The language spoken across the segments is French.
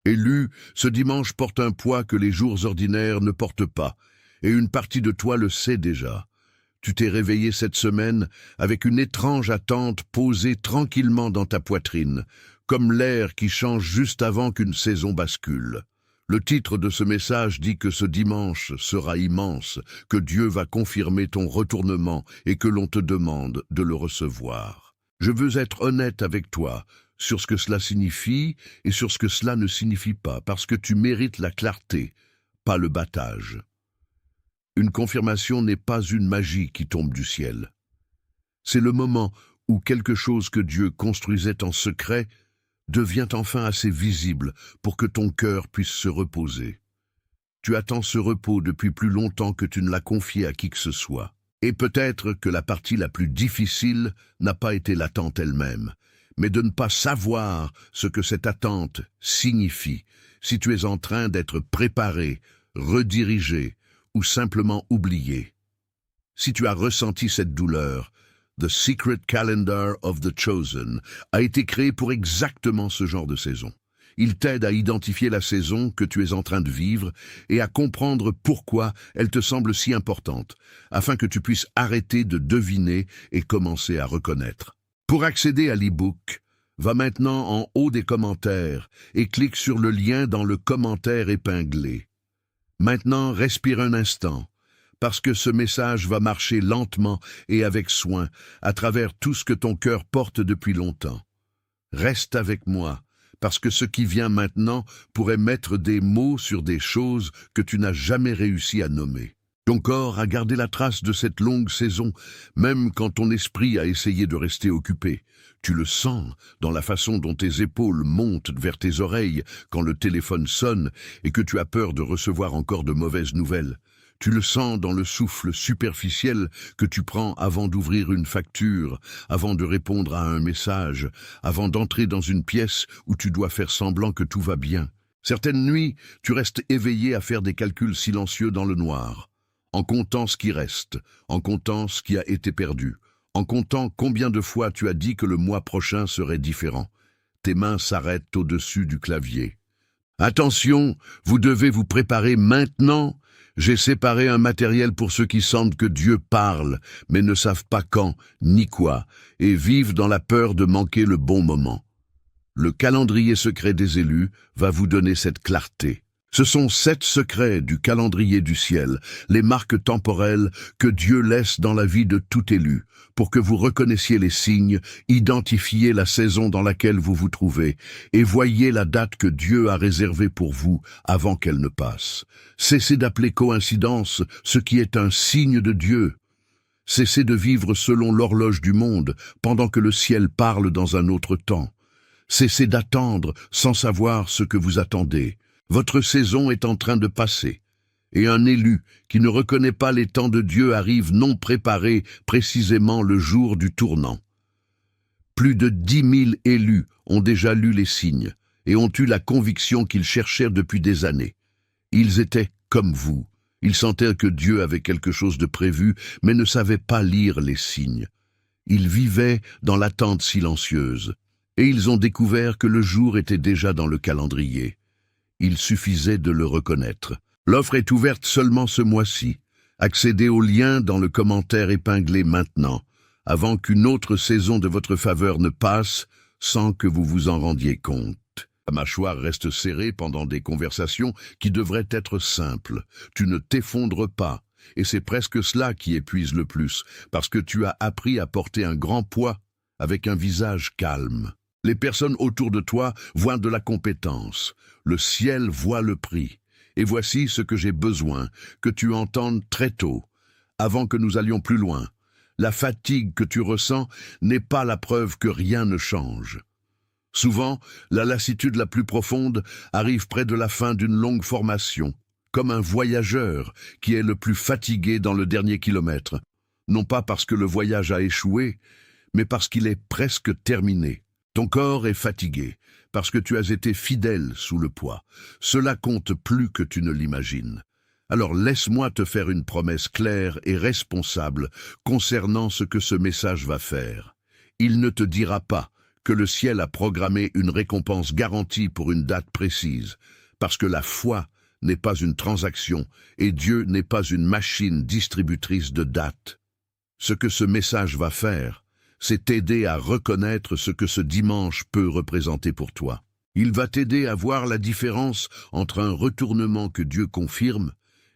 Élu, ce dimanche porte un poids que les jours ordinaires ne portent pas, et une partie de toi le sait déjà. Tu t'es réveillé cette semaine avec une étrange attente posée tranquillement dans ta poitrine, comme l'air qui change juste avant qu'une saison bascule. Le titre de ce message dit que ce dimanche sera immense, que Dieu va confirmer ton retournement et que l'on te demande de le recevoir. Je veux être honnête avec toi sur ce que cela signifie et sur ce que cela ne signifie pas, parce que tu mérites la clarté, pas le battage. Une confirmation n'est pas une magie qui tombe du ciel. C'est le moment où quelque chose que Dieu construisait en secret devient enfin assez visible pour que ton cœur puisse se reposer. Tu attends ce repos depuis plus longtemps que tu ne l'as confié à qui que ce soit. Et peut-être que la partie la plus difficile n'a pas été l'attente elle-même, mais de ne pas savoir ce que cette attente signifie, si tu es en train d'être préparé, redirigé ou simplement oublié. Si tu as ressenti cette douleur, The Secret Calendar of the Chosen a été créé pour exactement ce genre de saison. Il t'aide à identifier la saison que tu es en train de vivre et à comprendre pourquoi elle te semble si importante, afin que tu puisses arrêter de deviner et commencer à reconnaître. Pour accéder à l'e-book, va maintenant en haut des commentaires et clique sur le lien dans le commentaire épinglé. Maintenant, respire un instant, parce que ce message va marcher lentement et avec soin à travers tout ce que ton cœur porte depuis longtemps. Reste avec moi, parce que ce qui vient maintenant pourrait mettre des mots sur des choses que tu n'as jamais réussi à nommer. Ton corps a gardé la trace de cette longue saison, même quand ton esprit a essayé de rester occupé. Tu le sens dans la façon dont tes épaules montent vers tes oreilles quand le téléphone sonne et que tu as peur de recevoir encore de mauvaises nouvelles. Tu le sens dans le souffle superficiel que tu prends avant d'ouvrir une facture, avant de répondre à un message, avant d'entrer dans une pièce où tu dois faire semblant que tout va bien. Certaines nuits, tu restes éveillé à faire des calculs silencieux dans le noir, en comptant ce qui reste, en comptant ce qui a été perdu, en comptant combien de fois tu as dit que le mois prochain serait différent. Tes mains s'arrêtent au-dessus du clavier. Attention, vous devez vous préparer maintenant. J'ai séparé un matériel pour ceux qui sentent que Dieu parle, mais ne savent pas quand, ni quoi, et vivent dans la peur de manquer le bon moment. Le calendrier secret des élus va vous donner cette clarté. Ce sont 7 secrets du calendrier du ciel, les marques temporelles que Dieu laisse dans la vie de tout élu, pour que vous reconnaissiez les signes, identifiez la saison dans laquelle vous vous trouvez, et voyez la date que Dieu a réservée pour vous avant qu'elle ne passe. Cessez d'appeler coïncidence ce qui est un signe de Dieu. Cessez de vivre selon l'horloge du monde, pendant que le ciel parle dans un autre temps. Cessez d'attendre sans savoir ce que vous attendez. Votre saison est en train de passer, et un élu qui ne reconnaît pas les temps de Dieu arrive non préparé précisément le jour du tournant. Plus de 10 000 élus ont déjà lu les signes et ont eu la conviction qu'ils cherchèrent depuis des années. Ils étaient comme vous, ils sentaient que Dieu avait quelque chose de prévu, mais ne savaient pas lire les signes. Ils vivaient dans l'attente silencieuse, et ils ont découvert que le jour était déjà dans le calendrier. Il suffisait de le reconnaître. L'offre est ouverte seulement ce mois-ci. Accédez au lien dans le commentaire épinglé maintenant, avant qu'une autre saison de votre faveur ne passe sans que vous vous en rendiez compte. La mâchoire reste serrée pendant des conversations qui devraient être simples. Tu ne t'effondres pas, et c'est presque cela qui épuise le plus, parce que tu as appris à porter un grand poids avec un visage calme. Les personnes autour de toi voient de la compétence. Le ciel voit le prix. Et voici ce que j'ai besoin, que tu entendes très tôt, avant que nous allions plus loin. La fatigue que tu ressens n'est pas la preuve que rien ne change. Souvent, la lassitude la plus profonde arrive près de la fin d'une longue formation, comme un voyageur qui est le plus fatigué dans le dernier kilomètre. Non pas parce que le voyage a échoué, mais parce qu'il est presque terminé. Ton corps est fatigué, parce que tu as été fidèle sous le poids. Cela compte plus que tu ne l'imagines. Alors laisse-moi te faire une promesse claire et responsable concernant ce que ce message va faire. Il ne te dira pas que le ciel a programmé une récompense garantie pour une date précise, parce que la foi n'est pas une transaction et Dieu n'est pas une machine distributrice de dates. Ce que ce message va faire, c'est t'aider à reconnaître ce que ce dimanche peut représenter pour toi. Il va t'aider à voir la différence entre un retournement que Dieu confirme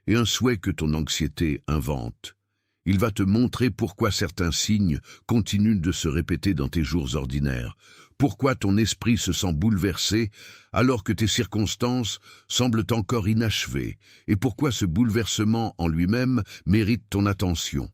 et un souhait que ton anxiété invente. Il va te montrer pourquoi certains signes continuent de se répéter dans tes jours ordinaires, pourquoi ton esprit se sent bouleversé alors que tes circonstances semblent encore inachevées, et pourquoi ce bouleversement en lui-même mérite ton attention.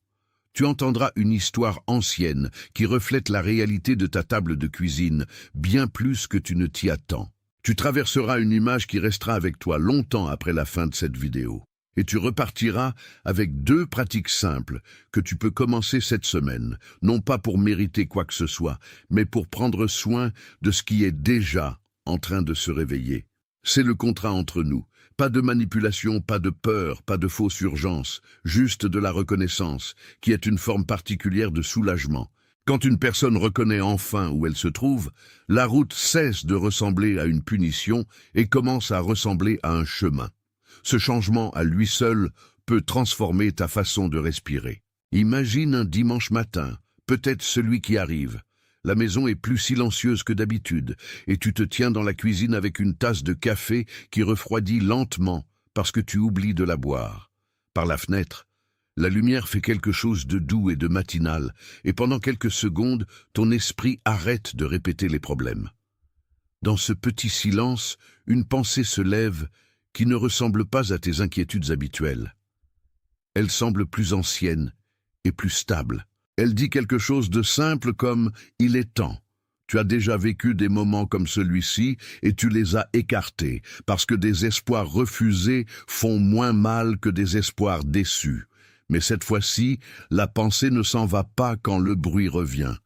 Tu entendras une histoire ancienne qui reflète la réalité de ta table de cuisine, bien plus que tu ne t'y attends. Tu traverseras une image qui restera avec toi longtemps après la fin de cette vidéo. Et tu repartiras avec 2 pratiques simples que tu peux commencer cette semaine, non pas pour mériter quoi que ce soit, mais pour prendre soin de ce qui est déjà en train de se réveiller. C'est le contrat entre nous. Pas de manipulation, pas de peur, pas de fausse urgence, juste de la reconnaissance, qui est une forme particulière de soulagement. Quand une personne reconnaît enfin où elle se trouve, la route cesse de ressembler à une punition et commence à ressembler à un chemin. Ce changement à lui seul peut transformer ta façon de respirer. Imagine un dimanche matin, peut-être celui qui arrive. La maison est plus silencieuse que d'habitude, et tu te tiens dans la cuisine avec une tasse de café qui refroidit lentement parce que tu oublies de la boire. Par la fenêtre, la lumière fait quelque chose de doux et de matinal, et pendant quelques secondes, ton esprit arrête de répéter les problèmes. Dans ce petit silence, une pensée se lève qui ne ressemble pas à tes inquiétudes habituelles. Elle semble plus ancienne et plus stable. Elle dit quelque chose de simple comme « il est temps ». Tu as déjà vécu des moments comme celui-ci et tu les as écartés parce que des espoirs refusés font moins mal que des espoirs déçus. Mais cette fois-ci, la pensée ne s'en va pas quand le bruit revient.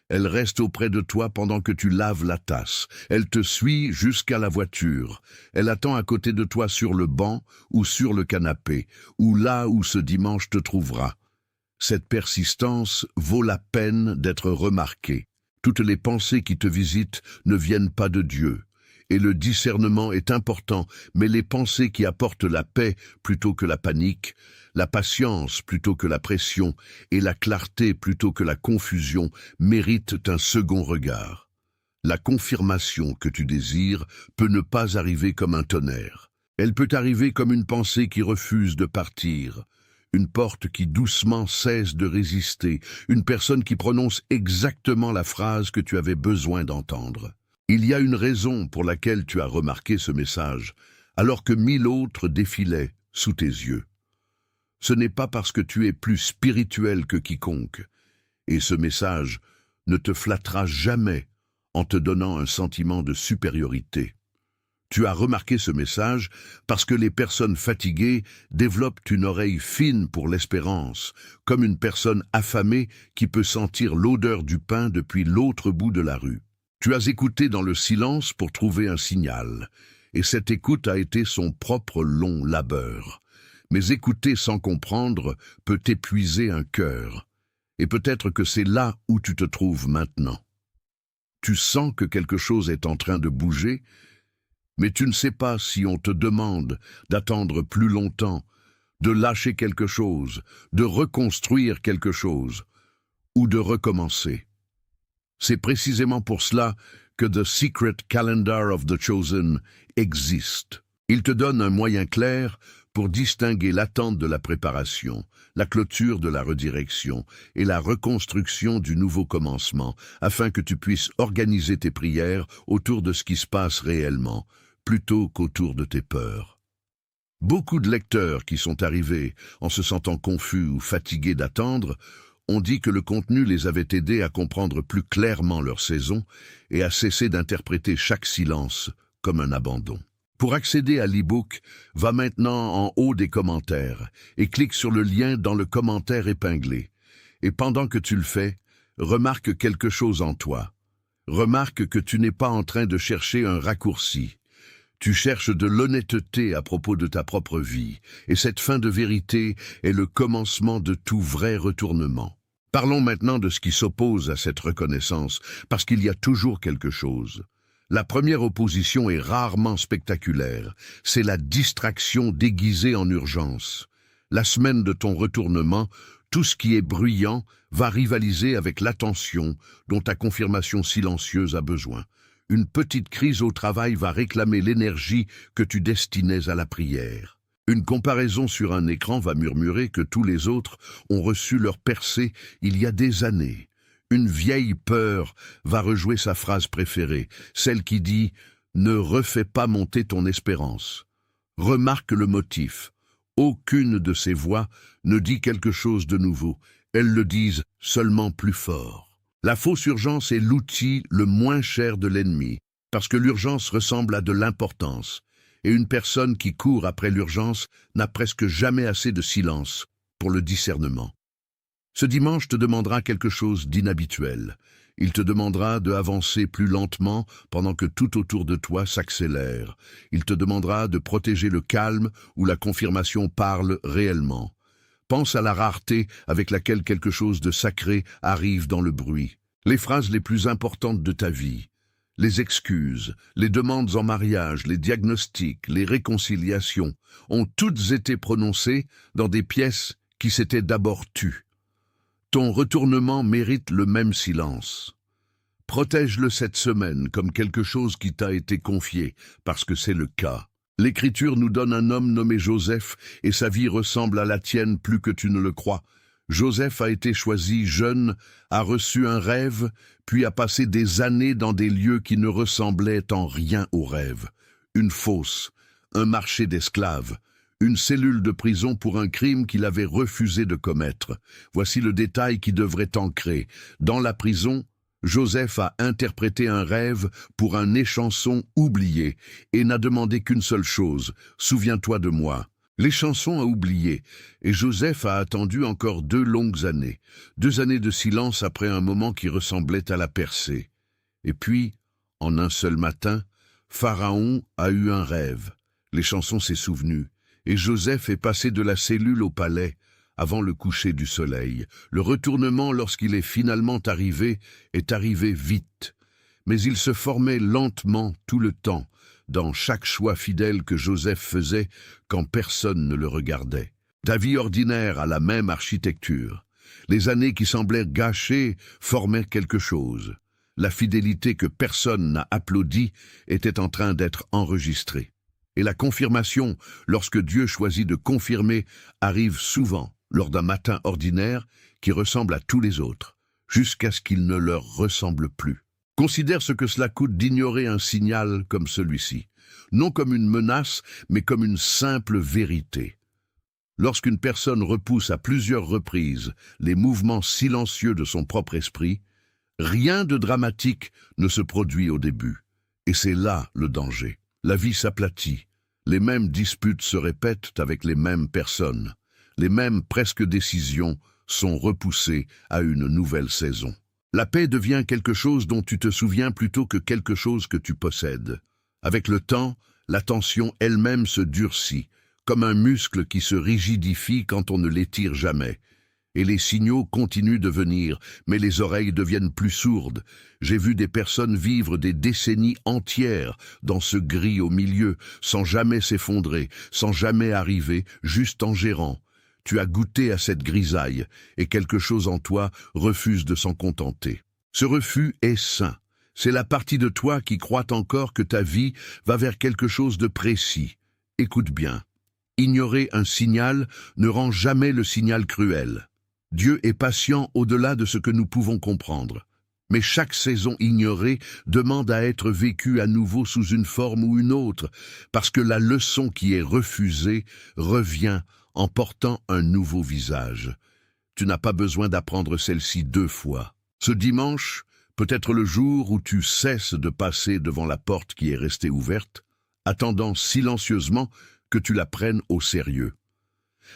Elle reste auprès de toi pendant que tu laves la tasse. Elle te suit jusqu'à la voiture. Elle attend à côté de toi sur le banc ou sur le canapé, ou là où ce dimanche te trouvera. Cette persistance vaut la peine d'être remarquée. Toutes les pensées qui te visitent ne viennent pas de Dieu. Et le discernement est important, mais les pensées qui apportent la paix plutôt que la panique, la patience plutôt que la pression et la clarté plutôt que la confusion méritent un second regard. La confirmation que tu désires peut ne pas arriver comme un tonnerre. Elle peut arriver comme une pensée qui refuse de partir, une porte qui doucement cesse de résister, une personne qui prononce exactement la phrase que tu avais besoin d'entendre. Il y a une raison pour laquelle tu as remarqué ce message, alors que 1000 autres défilaient sous tes yeux. Ce n'est pas parce que tu es plus spirituel que quiconque, et ce message ne te flattera jamais en te donnant un sentiment de supériorité. Tu as remarqué ce message parce que les personnes fatiguées développent une oreille fine pour l'espérance, comme une personne affamée qui peut sentir l'odeur du pain depuis l'autre bout de la rue. Tu as écouté dans le silence pour trouver un signal, et cette écoute a été son propre long labeur. Mais écouter sans comprendre peut épuiser un cœur, et peut-être que c'est là où tu te trouves maintenant. Tu sens que quelque chose est en train de bouger, mais tu ne sais pas si on te demande d'attendre plus longtemps, de lâcher quelque chose, de reconstruire quelque chose, ou de recommencer. C'est précisément pour cela que The Secret Calendar of the Chosen existe. Il te donne un moyen clair pour distinguer l'attente de la préparation, la clôture de la redirection et la reconstruction du nouveau commencement, afin que tu puisses organiser tes prières autour de ce qui se passe réellement, plutôt qu'autour de tes peurs. Beaucoup de lecteurs qui sont arrivés en se sentant confus ou fatigués d'attendre ont dit que le contenu les avait aidés à comprendre plus clairement leur saison et à cesser d'interpréter chaque silence comme un abandon. Pour accéder à l'e-book, va maintenant en haut des commentaires et clique sur le lien dans le commentaire épinglé. Et pendant que tu le fais, remarque quelque chose en toi. Remarque que tu n'es pas en train de chercher un raccourci. Tu cherches de l'honnêteté à propos de ta propre vie, et cette fin de vérité est le commencement de tout vrai retournement. Parlons maintenant de ce qui s'oppose à cette reconnaissance, parce qu'il y a toujours quelque chose. La première opposition est rarement spectaculaire, c'est la distraction déguisée en urgence. La semaine de ton retournement, tout ce qui est bruyant va rivaliser avec l'attention dont ta confirmation silencieuse a besoin. Une petite crise au travail va réclamer l'énergie que tu destinais à la prière. Une comparaison sur un écran va murmurer que tous les autres ont reçu leur percée il y a des années. Une vieille peur va rejouer sa phrase préférée, celle qui dit « Ne refais pas monter ton espérance ». Remarque le motif. Aucune de ces voix ne dit quelque chose de nouveau. Elles le disent seulement plus fort. La fausse urgence est l'outil le moins cher de l'ennemi, parce que l'urgence ressemble à de l'importance. Et une personne qui court après l'urgence n'a presque jamais assez de silence pour le discernement. Ce dimanche te demandera quelque chose d'inhabituel. Il te demandera de avancer plus lentement pendant que tout autour de toi s'accélère. Il te demandera de protéger le calme où la confirmation parle réellement. Pense à la rareté avec laquelle quelque chose de sacré arrive dans le bruit. Les phrases les plus importantes de ta vie. Les excuses, les demandes en mariage, les diagnostics, les réconciliations ont toutes été prononcées dans des pièces qui s'étaient d'abord tues. Ton retournement mérite le même silence. Protège-le cette semaine comme quelque chose qui t'a été confié, parce que c'est le cas. L'Écriture nous donne un homme nommé Joseph, et sa vie ressemble à la tienne plus que tu ne le crois. Joseph a été choisi jeune, a reçu un rêve, puis a passé des années dans des lieux qui ne ressemblaient en rien au rêve. Une fosse, un marché d'esclaves, une cellule de prison pour un crime qu'il avait refusé de commettre. Voici le détail qui devrait t'ancrer. Dans la prison, Joseph a interprété un rêve pour un échanson oublié et n'a demandé qu'une seule chose, « Souviens-toi de moi ». L'échanson a oublié, et Joseph a attendu encore 2 longues années. 2 années de silence après un moment qui ressemblait à la percée. Et puis, en un seul matin, Pharaon a eu un rêve. L'échanson s'est souvenu, et Joseph est passé de la cellule au palais, avant le coucher du soleil. Le retournement, lorsqu'il est finalement arrivé, est arrivé vite. Mais il se formait lentement tout le temps, dans chaque choix fidèle que Joseph faisait quand personne ne le regardait. Ta vie ordinaire a la même architecture. Les années qui semblaient gâchées formaient quelque chose. La fidélité que personne n'a applaudie était en train d'être enregistrée. Et la confirmation, lorsque Dieu choisit de confirmer, arrive souvent lors d'un matin ordinaire qui ressemble à tous les autres, jusqu'à ce qu'il ne leur ressemble plus. Considère ce que cela coûte d'ignorer un signal comme celui-ci, non comme une menace, mais comme une simple vérité. Lorsqu'une personne repousse à plusieurs reprises les mouvements silencieux de son propre esprit, rien de dramatique ne se produit au début, et c'est là le danger. La vie s'aplatit, les mêmes disputes se répètent avec les mêmes personnes, les mêmes presque décisions sont repoussées à une nouvelle saison. La paix devient quelque chose dont tu te souviens plutôt que quelque chose que tu possèdes. Avec le temps, la tension elle-même se durcit, comme un muscle qui se rigidifie quand on ne l'étire jamais. Et les signaux continuent de venir, mais les oreilles deviennent plus sourdes. J'ai vu des personnes vivre des décennies entières dans ce gris au milieu, sans jamais s'effondrer, sans jamais arriver, juste en gérant. Tu as goûté à cette grisaille, et quelque chose en toi refuse de s'en contenter. Ce refus est sain. C'est la partie de toi qui croit encore que ta vie va vers quelque chose de précis. Écoute bien. Ignorer un signal ne rend jamais le signal cruel. Dieu est patient au-delà de ce que nous pouvons comprendre. Mais chaque saison ignorée demande à être vécue à nouveau sous une forme ou une autre, parce que la leçon qui est refusée revient en portant un nouveau visage. Tu n'as pas besoin d'apprendre celle-ci 2 fois. Ce dimanche peut être le jour où tu cesses de passer devant la porte qui est restée ouverte, attendant silencieusement que tu la prennes au sérieux.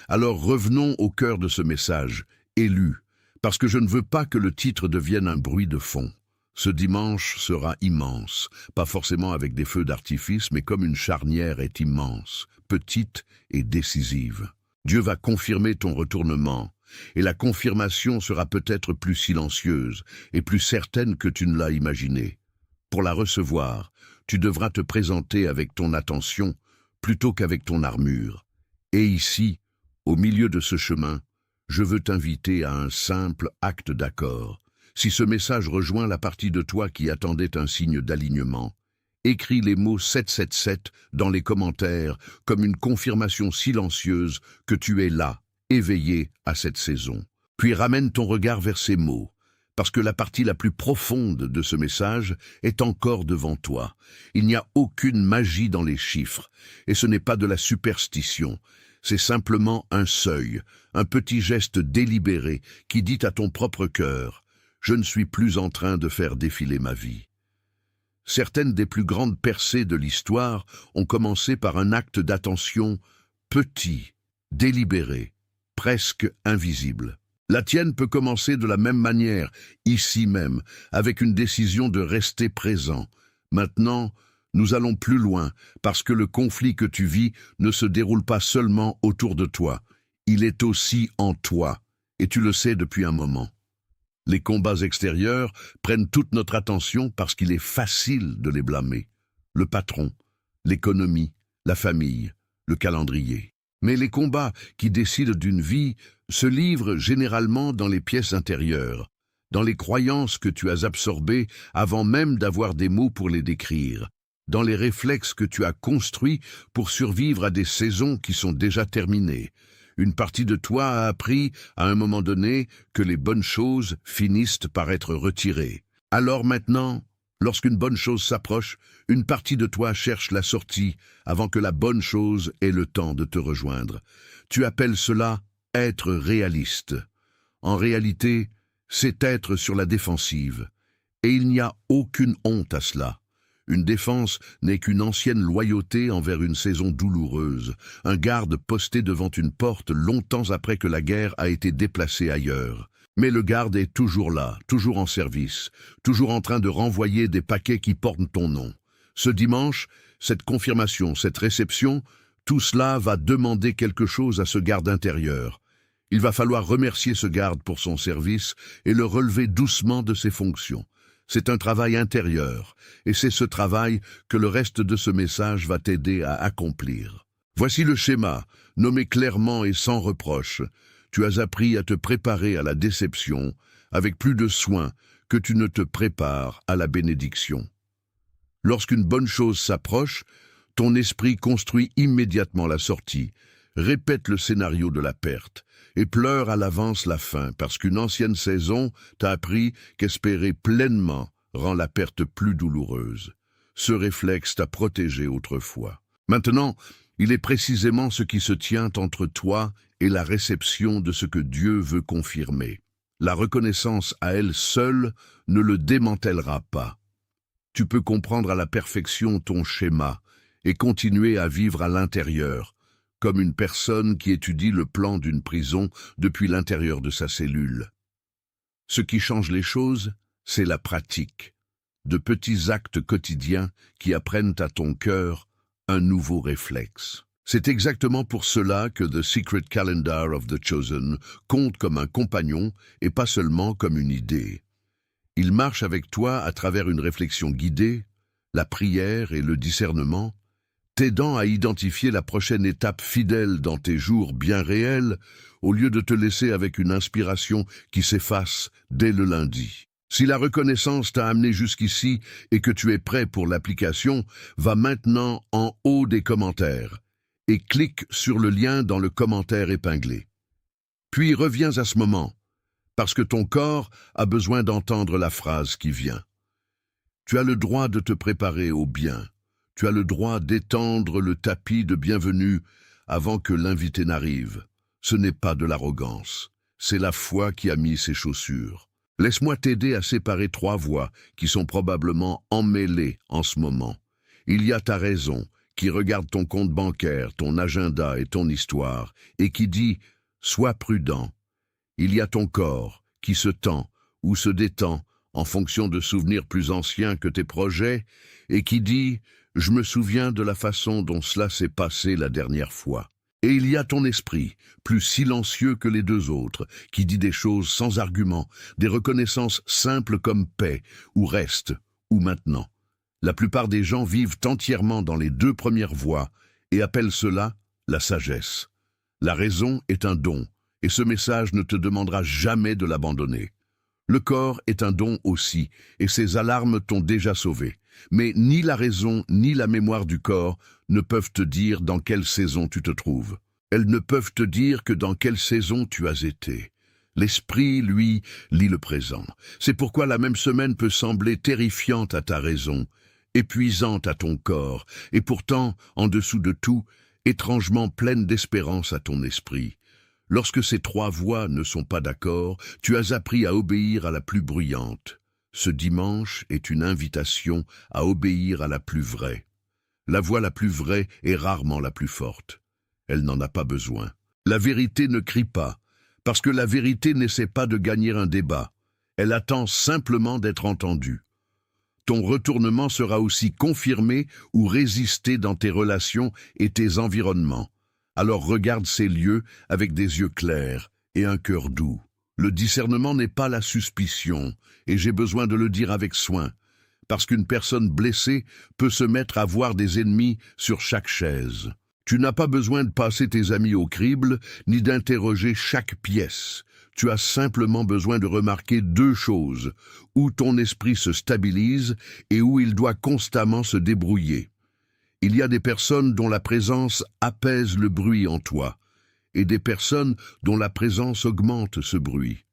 Alors revenons au cœur de ce message, élu, parce que je ne veux pas que le titre devienne un bruit de fond. Ce dimanche sera immense, pas forcément avec des feux d'artifice, mais comme une charnière est immense, petite et décisive. Dieu va confirmer ton retournement, et la confirmation sera peut-être plus silencieuse et plus certaine que tu ne l'as imaginé. Pour la recevoir, tu devras te présenter avec ton attention plutôt qu'avec ton armure. Et ici, au milieu de ce chemin, je veux t'inviter à un simple acte d'accord. Si ce message rejoint la partie de toi qui attendait un signe d'alignement, écris les mots 777 dans les commentaires comme une confirmation silencieuse que tu es là, éveillé à cette saison. Puis ramène ton regard vers ces mots, parce que la partie la plus profonde de ce message est encore devant toi. Il n'y a aucune magie dans les chiffres, et ce n'est pas de la superstition. C'est simplement un seuil, un petit geste délibéré qui dit à ton propre cœur « Je ne suis plus en train de faire défiler ma vie ». Certaines des plus grandes percées de l'histoire ont commencé par un acte d'attention petit, délibéré, presque invisible. La tienne peut commencer de la même manière, ici même, avec une décision de rester présent. Maintenant, nous allons plus loin, parce que le conflit que tu vis ne se déroule pas seulement autour de toi. Il est aussi en toi, et tu le sais depuis un moment. Les combats extérieurs prennent toute notre attention parce qu'il est facile de les blâmer. Le patron, l'économie, la famille, le calendrier. Mais les combats qui décident d'une vie se livrent généralement dans les pièces intérieures, dans les croyances que tu as absorbées avant même d'avoir des mots pour les décrire, dans les réflexes que tu as construits pour survivre à des saisons qui sont déjà terminées. Une partie de toi a appris, à un moment donné, que les bonnes choses finissent par être retirées. Alors maintenant, lorsqu'une bonne chose s'approche, une partie de toi cherche la sortie avant que la bonne chose ait le temps de te rejoindre. Tu appelles cela être réaliste. En réalité, c'est être sur la défensive. Et il n'y a aucune honte à cela. Une défense n'est qu'une ancienne loyauté envers une saison douloureuse, un garde posté devant une porte longtemps après que la guerre a été déplacée ailleurs. Mais le garde est toujours là, toujours en service, toujours en train de renvoyer des paquets qui portent ton nom. Ce dimanche, cette confirmation, cette réception, tout cela va demander quelque chose à ce garde intérieur. Il va falloir remercier ce garde pour son service et le relever doucement de ses fonctions. C'est un travail intérieur, et c'est ce travail que le reste de ce message va t'aider à accomplir. Voici le schéma, nommé clairement et sans reproche. Tu as appris à te préparer à la déception, avec plus de soin que tu ne te prépares à la bénédiction. Lorsqu'une bonne chose s'approche, ton esprit construit immédiatement la sortie, répète le scénario de la perte, et pleure à l'avance la fin, parce qu'une ancienne saison t'a appris qu'espérer pleinement rend la perte plus douloureuse. Ce réflexe t'a protégé autrefois. Maintenant, il est précisément ce qui se tient entre toi et la réception de ce que Dieu veut confirmer. La reconnaissance à elle seule ne le démantèlera pas. Tu peux comprendre à la perfection ton schéma et continuer à vivre à l'intérieur, comme une personne qui étudie le plan d'une prison depuis l'intérieur de sa cellule. Ce qui change les choses, c'est la pratique, de petits actes quotidiens qui apprennent à ton cœur un nouveau réflexe. C'est exactement pour cela que The Secret Calendar of the Chosen compte comme un compagnon et pas seulement comme une idée. Il marche avec toi à travers une réflexion guidée, la prière et le discernement, t'aidant à identifier la prochaine étape fidèle dans tes jours bien réels, au lieu de te laisser avec une inspiration qui s'efface dès le lundi. Si la reconnaissance t'a amené jusqu'ici et que tu es prêt pour l'application, va maintenant en haut des commentaires et clique sur le lien dans le commentaire épinglé. Puis reviens à ce moment, parce que ton corps a besoin d'entendre la phrase qui vient. Tu as le droit de te préparer au bien. Tu as le droit d'étendre le tapis de bienvenue avant que l'invité n'arrive. Ce n'est pas de l'arrogance, c'est la foi qui a mis ses chaussures. Laisse-moi t'aider à séparer trois voix qui sont probablement emmêlées en ce moment. Il y a ta raison, qui regarde ton compte bancaire, ton agenda et ton histoire, et qui dit « Sois prudent ». Il y a ton corps, qui se tend ou se détend en fonction de souvenirs plus anciens que tes projets, et qui dit « Je me souviens de la façon dont cela s'est passé la dernière fois ». Et il y a ton esprit, plus silencieux que les deux autres, qui dit des choses sans argument, des reconnaissances simples comme paix, ou reste, ou maintenant. La plupart des gens vivent entièrement dans les deux premières voies et appellent cela la sagesse. La raison est un don, et ce message ne te demandera jamais de l'abandonner. Le corps est un don aussi, et ses alarmes t'ont déjà sauvé. Mais ni la raison ni la mémoire du corps ne peuvent te dire dans quelle saison tu te trouves. Elles ne peuvent te dire que dans quelle saison tu as été. L'esprit, lui, lit le présent. C'est pourquoi la même semaine peut sembler terrifiante à ta raison, épuisante à ton corps, et pourtant, en dessous de tout, étrangement pleine d'espérance à ton esprit. Lorsque ces trois voix ne sont pas d'accord, tu as appris à obéir à la plus bruyante. Ce dimanche est une invitation à obéir à la plus vraie. La voix la plus vraie est rarement la plus forte. Elle n'en a pas besoin. La vérité ne crie pas, parce que la vérité n'essaie pas de gagner un débat. Elle attend simplement d'être entendue. Ton retournement sera aussi confirmé ou résisté dans tes relations et tes environnements. Alors regarde ces lieux avec des yeux clairs et un cœur doux. Le discernement n'est pas la suspicion, et j'ai besoin de le dire avec soin, parce qu'une personne blessée peut se mettre à voir des ennemis sur chaque chaise. Tu n'as pas besoin de passer tes amis au crible, ni d'interroger chaque pièce. Tu as simplement besoin de remarquer deux choses, où ton esprit se stabilise et où il doit constamment se débrouiller. Il y a des personnes dont la présence apaise le bruit en toi, et des personnes dont la présence augmente ce bruit.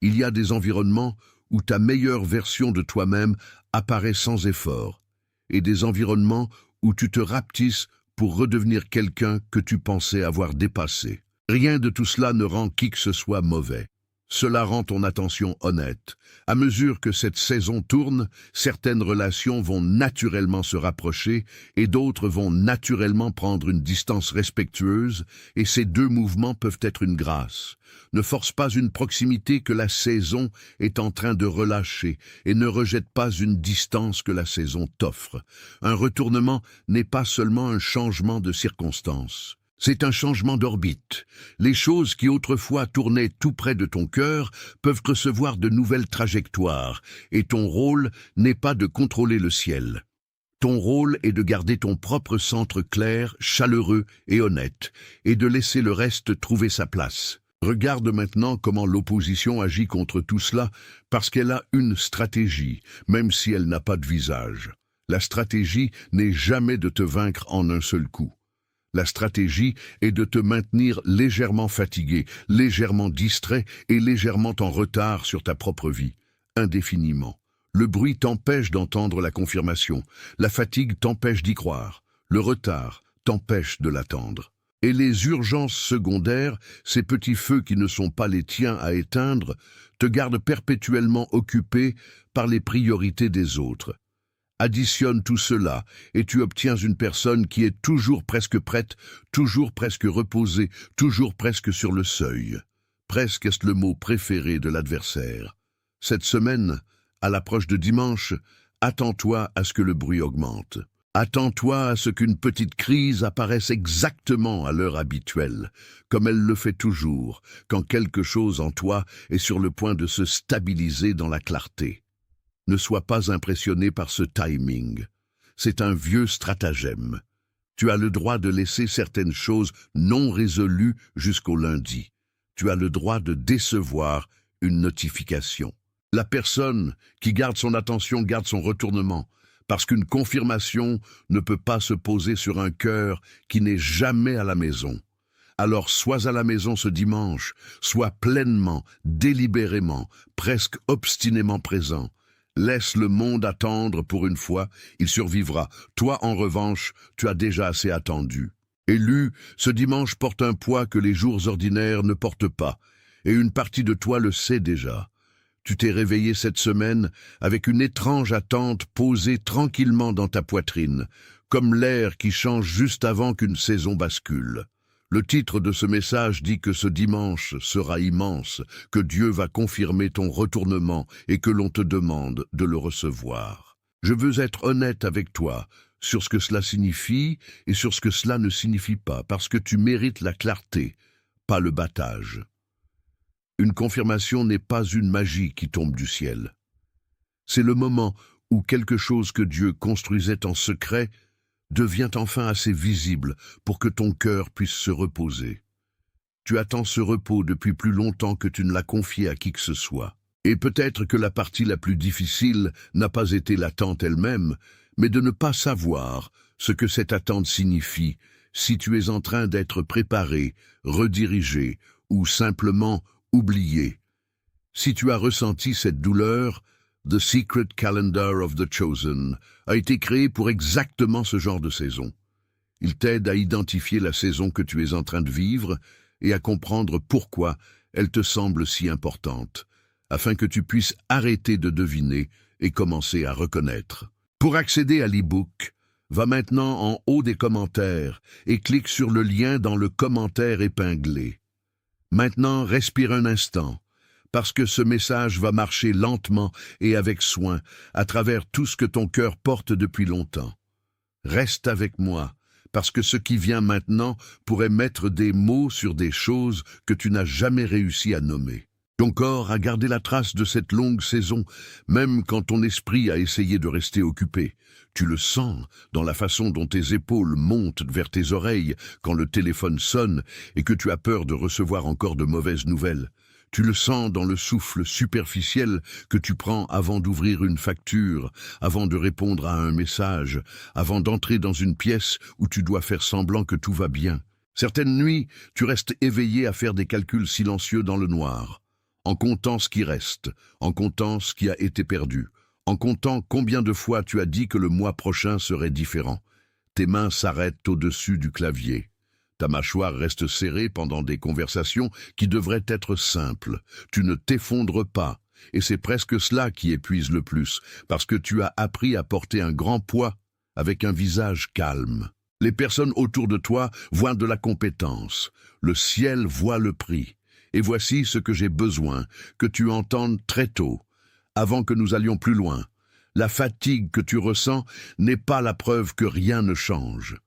Il y a des environnements où ta meilleure version de toi-même apparaît sans effort, et des environnements où tu te rapetisses pour redevenir quelqu'un que tu pensais avoir dépassé. Rien de tout cela ne rend qui que ce soit mauvais. Cela rend ton attention honnête. À mesure que cette saison tourne, certaines relations vont naturellement se rapprocher et d'autres vont naturellement prendre une distance respectueuse, et ces deux mouvements peuvent être une grâce. Ne force pas une proximité que la saison est en train de relâcher et ne rejette pas une distance que la saison t'offre. Un retournement n'est pas seulement un changement de circonstance. C'est un changement d'orbite. Les choses qui autrefois tournaient tout près de ton cœur peuvent recevoir de nouvelles trajectoires, et ton rôle n'est pas de contrôler le ciel. Ton rôle est de garder ton propre centre clair, chaleureux et honnête, et de laisser le reste trouver sa place. Regarde maintenant comment l'opposition agit contre tout cela, parce qu'elle a une stratégie, même si elle n'a pas de visage. La stratégie n'est jamais de te vaincre en un seul coup. La stratégie est de te maintenir légèrement fatigué, légèrement distrait et légèrement en retard sur ta propre vie, indéfiniment. Le bruit t'empêche d'entendre la confirmation, la fatigue t'empêche d'y croire, le retard t'empêche de l'attendre. Et les urgences secondaires, ces petits feux qui ne sont pas les tiens à éteindre, te gardent perpétuellement occupé par les priorités des autres. Additionne tout cela et tu obtiens une personne qui est toujours presque prête, toujours presque reposée, toujours presque sur le seuil. Presque est le mot préféré de l'adversaire. Cette semaine, à l'approche de dimanche, attends-toi à ce que le bruit augmente. Attends-toi à ce qu'une petite crise apparaisse exactement à l'heure habituelle, comme elle le fait toujours, quand quelque chose en toi est sur le point de se stabiliser dans la clarté. Ne sois pas impressionné par ce timing. C'est un vieux stratagème. Tu as le droit de laisser certaines choses non résolues jusqu'au lundi. Tu as le droit de décevoir une notification. La personne qui garde son attention garde son retournement, parce qu'une confirmation ne peut pas se poser sur un cœur qui n'est jamais à la maison. Alors sois à la maison ce dimanche, sois pleinement, délibérément, presque obstinément présent. Laisse le monde attendre pour une fois, il survivra. Toi, en revanche, tu as déjà assez attendu. Élu, ce dimanche porte un poids que les jours ordinaires ne portent pas, et une partie de toi le sait déjà. Tu t'es réveillé cette semaine avec une étrange attente posée tranquillement dans ta poitrine, comme l'air qui change juste avant qu'une saison bascule. Le titre de ce message dit que ce dimanche sera immense, que Dieu va confirmer ton retournement et que l'on te demande de le recevoir. Je veux être honnête avec toi. sur ce que cela signifie et sur ce que cela ne signifie pas, parce que tu mérites la clarté, pas le battage. Une confirmation n'est pas une magie qui tombe du ciel. C'est le moment où quelque chose que Dieu construisait en secret devient enfin assez visible pour que ton cœur puisse se reposer. Tu attends ce repos depuis plus longtemps que tu ne l'as confié à qui que ce soit. Et peut-être que la partie la plus difficile n'a pas été l'attente elle-même, mais de ne pas savoir ce que cette attente signifie, si tu es en train d'être préparé, redirigé ou simplement oublié. Si tu as ressenti cette douleur, The Secret Calendar of the Chosen a été créé pour exactement ce genre de saison. Il t'aide à identifier la saison que tu es en train de vivre et à comprendre pourquoi elle te semble si importante, afin que tu puisses arrêter de deviner et commencer à reconnaître. Pour accéder à l'e-book, va maintenant en haut des commentaires et clique sur le lien dans le commentaire épinglé. Maintenant, respire un instant, parce que ce message va marcher lentement et avec soin à travers tout ce que ton cœur porte depuis longtemps. Reste avec moi, parce que ce qui vient maintenant pourrait mettre des mots sur des choses que tu n'as jamais réussi à nommer. Ton corps a gardé la trace de cette longue saison, même quand ton esprit a essayé de rester occupé. Tu le sens dans la façon dont tes épaules montent vers tes oreilles quand le téléphone sonne et que tu as peur de recevoir encore de mauvaises nouvelles. Tu le sens dans le souffle superficiel que tu prends avant d'ouvrir une facture, avant de répondre à un message, avant d'entrer dans une pièce où tu dois faire semblant que tout va bien. Certaines nuits, tu restes éveillé à faire des calculs silencieux dans le noir, en comptant ce qui reste, en comptant ce qui a été perdu, en comptant combien de fois tu as dit que le mois prochain serait différent. Tes mains s'arrêtent au-dessus du clavier. Ta mâchoire reste serrée pendant des conversations qui devraient être simples. Tu ne t'effondres pas, et c'est presque cela qui épuise le plus, parce que tu as appris à porter un grand poids avec un visage calme. Les personnes autour de toi voient de la compétence. Le ciel voit le prix. Et voici ce que j'ai besoin que tu entendes très tôt, avant que nous allions plus loin. La fatigue que tu ressens n'est pas la preuve que rien ne change.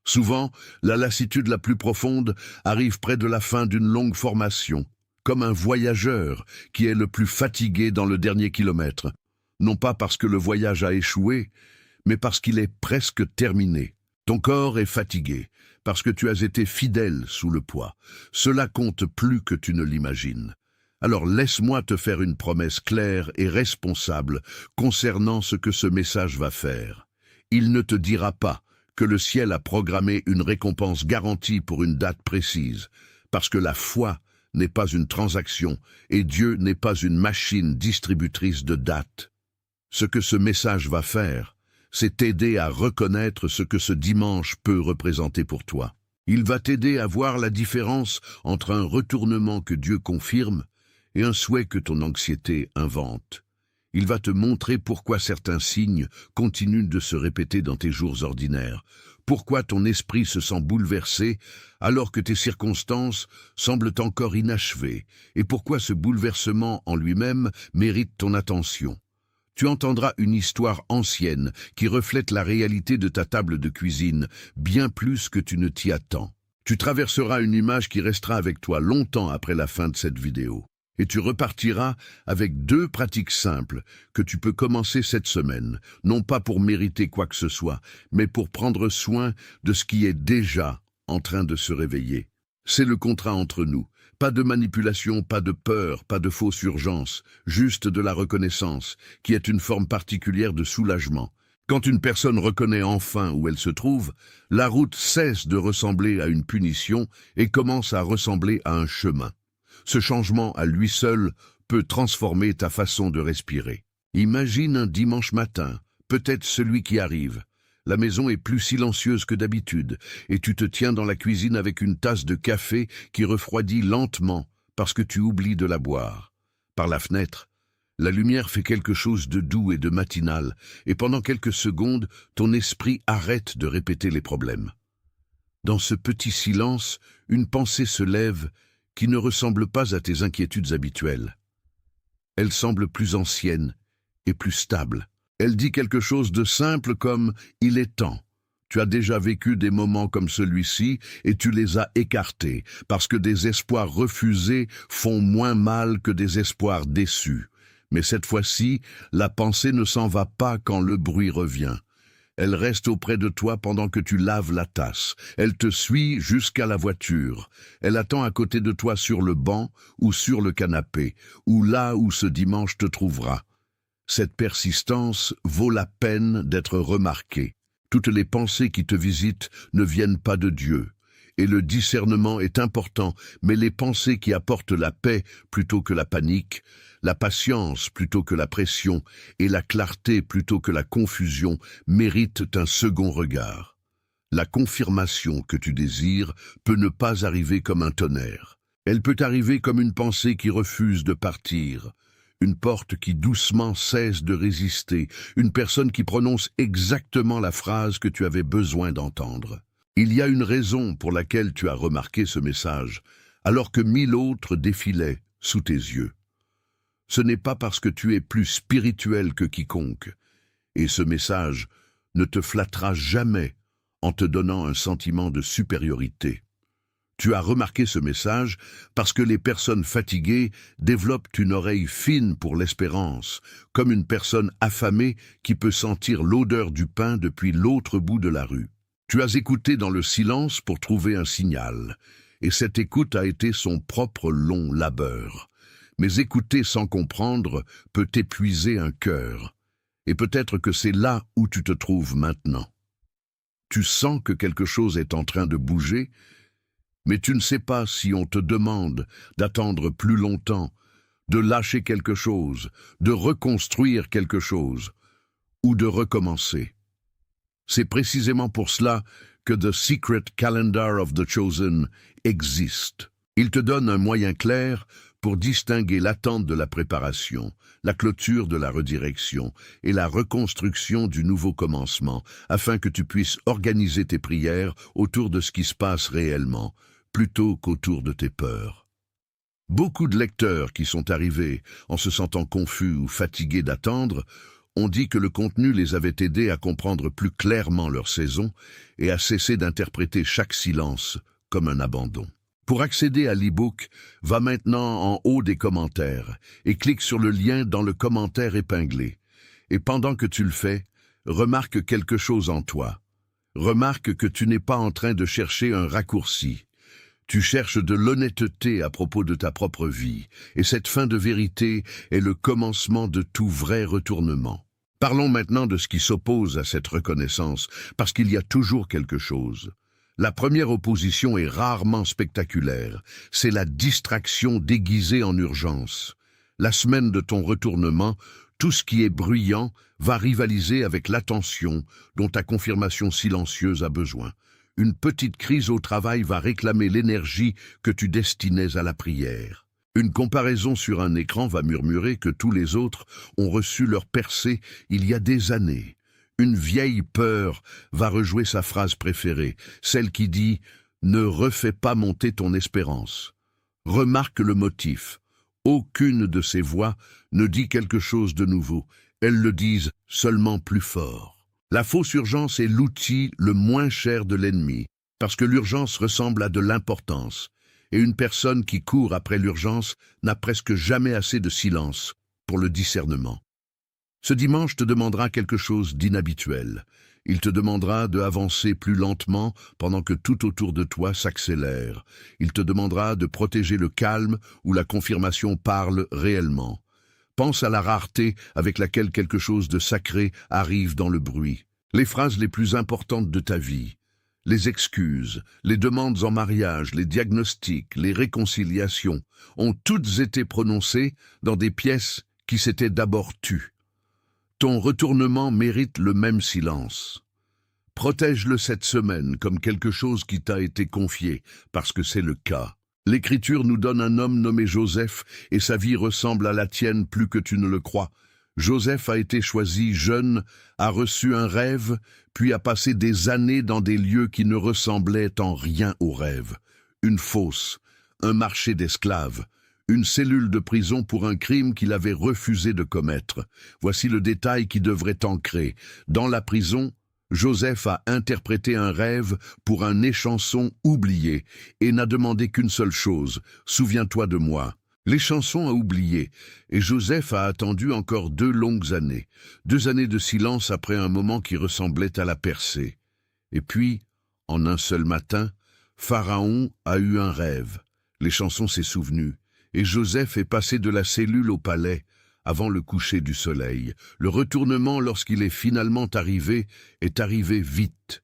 Souvent, la lassitude la plus profonde arrive près de la fin d'une longue formation, comme un voyageur qui est le plus fatigué dans le dernier kilomètre, non pas parce que le voyage a échoué, mais parce qu'il est presque terminé. Ton corps est fatigué, parce que tu as été fidèle sous le poids. Cela compte plus que tu ne l'imagines. Alors laisse-moi te faire une promesse claire et responsable concernant ce que ce message va faire. Il ne te dira pas que le ciel a programmé une récompense garantie pour une date précise, parce que la foi n'est pas une transaction et Dieu n'est pas une machine distributrice de dates. Ce que ce message va faire, c'est t'aider à reconnaître ce que ce dimanche peut représenter pour toi. Il va t'aider à voir la différence entre un retournement que Dieu confirme et un souhait que ton anxiété invente. Il va te montrer pourquoi certains signes continuent de se répéter dans tes jours ordinaires, pourquoi ton esprit se sent bouleversé alors que tes circonstances semblent encore inachevées, et pourquoi ce bouleversement en lui-même mérite ton attention. Tu entendras une histoire ancienne qui reflète la réalité de ta table de cuisine, bien plus que tu ne t'y attends. Tu traverseras une image qui restera avec toi longtemps après la fin de cette vidéo. Et tu repartiras avec 2 pratiques simples que tu peux commencer cette semaine, non pas pour mériter quoi que ce soit, mais pour prendre soin de ce qui est déjà en train de se réveiller. C'est le contrat entre nous. Pas de manipulation, pas de peur, pas de fausse urgence, juste de la reconnaissance, qui est une forme particulière de soulagement. Quand une personne reconnaît enfin où elle se trouve, la route cesse de ressembler à une punition et commence à ressembler à un chemin. Ce changement à lui seul peut transformer ta façon de respirer. Imagine un dimanche matin, peut-être celui qui arrive. La maison est plus silencieuse que d'habitude et tu te tiens dans la cuisine avec une tasse de café qui refroidit lentement parce que tu oublies de la boire. Par la fenêtre, la lumière fait quelque chose de doux et de matinal et pendant quelques secondes, ton esprit arrête de répéter les problèmes. Dans ce petit silence, une pensée se lève qui ne ressemble pas à tes inquiétudes habituelles. Elle semble plus ancienne et plus stable. Elle dit quelque chose de simple comme « il est temps ». Tu as déjà vécu des moments comme celui-ci et tu les as écartés, parce que des espoirs refusés font moins mal que des espoirs déçus. Mais cette fois-ci, la pensée ne s'en va pas quand le bruit revient. Elle reste auprès de toi pendant que tu laves la tasse. Elle te suit jusqu'à la voiture. Elle attend à côté de toi sur le banc ou sur le canapé, ou là où ce dimanche te trouvera. Cette persistance vaut la peine d'être remarquée. Toutes les pensées qui te visitent ne viennent pas de Dieu. Et le discernement est important, mais les pensées qui apportent la paix plutôt que la panique, la patience plutôt que la pression et la clarté plutôt que la confusion méritent un second regard. La confirmation que tu désires peut ne pas arriver comme un tonnerre. Elle peut arriver comme une pensée qui refuse de partir. Une porte qui doucement cesse de résister, une personne qui prononce exactement la phrase que tu avais besoin d'entendre. Il y a une raison pour laquelle tu as remarqué ce message, alors que 1000 autres défilaient sous tes yeux. Ce n'est pas parce que tu es plus spirituel que quiconque, et ce message ne te flattera jamais en te donnant un sentiment de supériorité. Tu as remarqué ce message parce que les personnes fatiguées développent une oreille fine pour l'espérance, comme une personne affamée qui peut sentir l'odeur du pain depuis l'autre bout de la rue. Tu as écouté dans le silence pour trouver un signal, et cette écoute a été son propre long labeur. Mais écouter sans comprendre peut épuiser un cœur, et peut-être que c'est là où tu te trouves maintenant. Tu sens que quelque chose est en train de bouger, mais tu ne sais pas si on te demande d'attendre plus longtemps, de lâcher quelque chose, de reconstruire quelque chose, ou de recommencer. C'est précisément pour cela que The Secret Calendar of the Chosen existe. Il te donne un moyen clair pour distinguer l'attente de la préparation, la clôture de la redirection et la reconstruction du nouveau commencement, afin que tu puisses organiser tes prières autour de ce qui se passe réellement, plutôt qu'autour de tes peurs. Beaucoup de lecteurs qui sont arrivés en se sentant confus ou fatigués d'attendre ont dit que le contenu les avait aidés à comprendre plus clairement leur saison et à cesser d'interpréter chaque silence comme un abandon. Pour accéder à l'e-book, va maintenant en haut des commentaires et clique sur le lien dans le commentaire épinglé. Et pendant que tu le fais, remarque quelque chose en toi. Remarque que tu n'es pas en train de chercher un raccourci. Tu cherches de l'honnêteté à propos de ta propre vie, et cette fin de vérité est le commencement de tout vrai retournement. Parlons maintenant de ce qui s'oppose à cette reconnaissance, parce qu'il y a toujours quelque chose. La première opposition est rarement spectaculaire, c'est la distraction déguisée en urgence. La semaine de ton retournement, tout ce qui est bruyant va rivaliser avec l'attention dont ta confirmation silencieuse a besoin. Une petite crise au travail va réclamer l'énergie que tu destinais à la prière. Une comparaison sur un écran va murmurer que tous les autres ont reçu leur percée il y a des années. Une vieille peur va rejouer sa phrase préférée, celle qui dit « Ne refais pas monter ton espérance ». Remarque le motif. Aucune de ces voix ne dit quelque chose de nouveau. Elles le disent seulement plus fort. La fausse urgence est l'outil le moins cher de l'ennemi, parce que l'urgence ressemble à de l'importance, et une personne qui court après l'urgence n'a presque jamais assez de silence pour le discernement. Ce dimanche te demandera quelque chose d'inhabituel. Il te demandera de avancer plus lentement pendant que tout autour de toi s'accélère. Il te demandera de protéger le calme où la confirmation parle réellement. Pense à la rareté avec laquelle quelque chose de sacré arrive dans le bruit. Les phrases les plus importantes de ta vie, les excuses, les demandes en mariage, les diagnostics, les réconciliations, ont toutes été prononcées dans des pièces qui s'étaient d'abord tues. Ton retournement mérite le même silence. Protège-le cette semaine comme quelque chose qui t'a été confié, parce que c'est le cas. L'Écriture nous donne un homme nommé Joseph, et sa vie ressemble à la tienne plus que tu ne le crois. Joseph a été choisi jeune, a reçu un rêve, puis a passé des années dans des lieux qui ne ressemblaient en rien au rêve. Une fosse, un marché d'esclaves, une cellule de prison pour un crime qu'il avait refusé de commettre. Voici le détail qui devrait t'ancrer. Dans la prison, Joseph a interprété un rêve pour un échanson oublié et n'a demandé qu'une seule chose, « Souviens-toi de moi ». L'échanson a oublié, et Joseph a attendu encore 2 longues années. 2 années de silence après un moment qui ressemblait à la percée. Et puis, en un seul matin, Pharaon a eu un rêve. L'échanson s'est souvenu, et Joseph est passé de la cellule au palais, avant le coucher du soleil. Le retournement, lorsqu'il est finalement arrivé, est arrivé vite.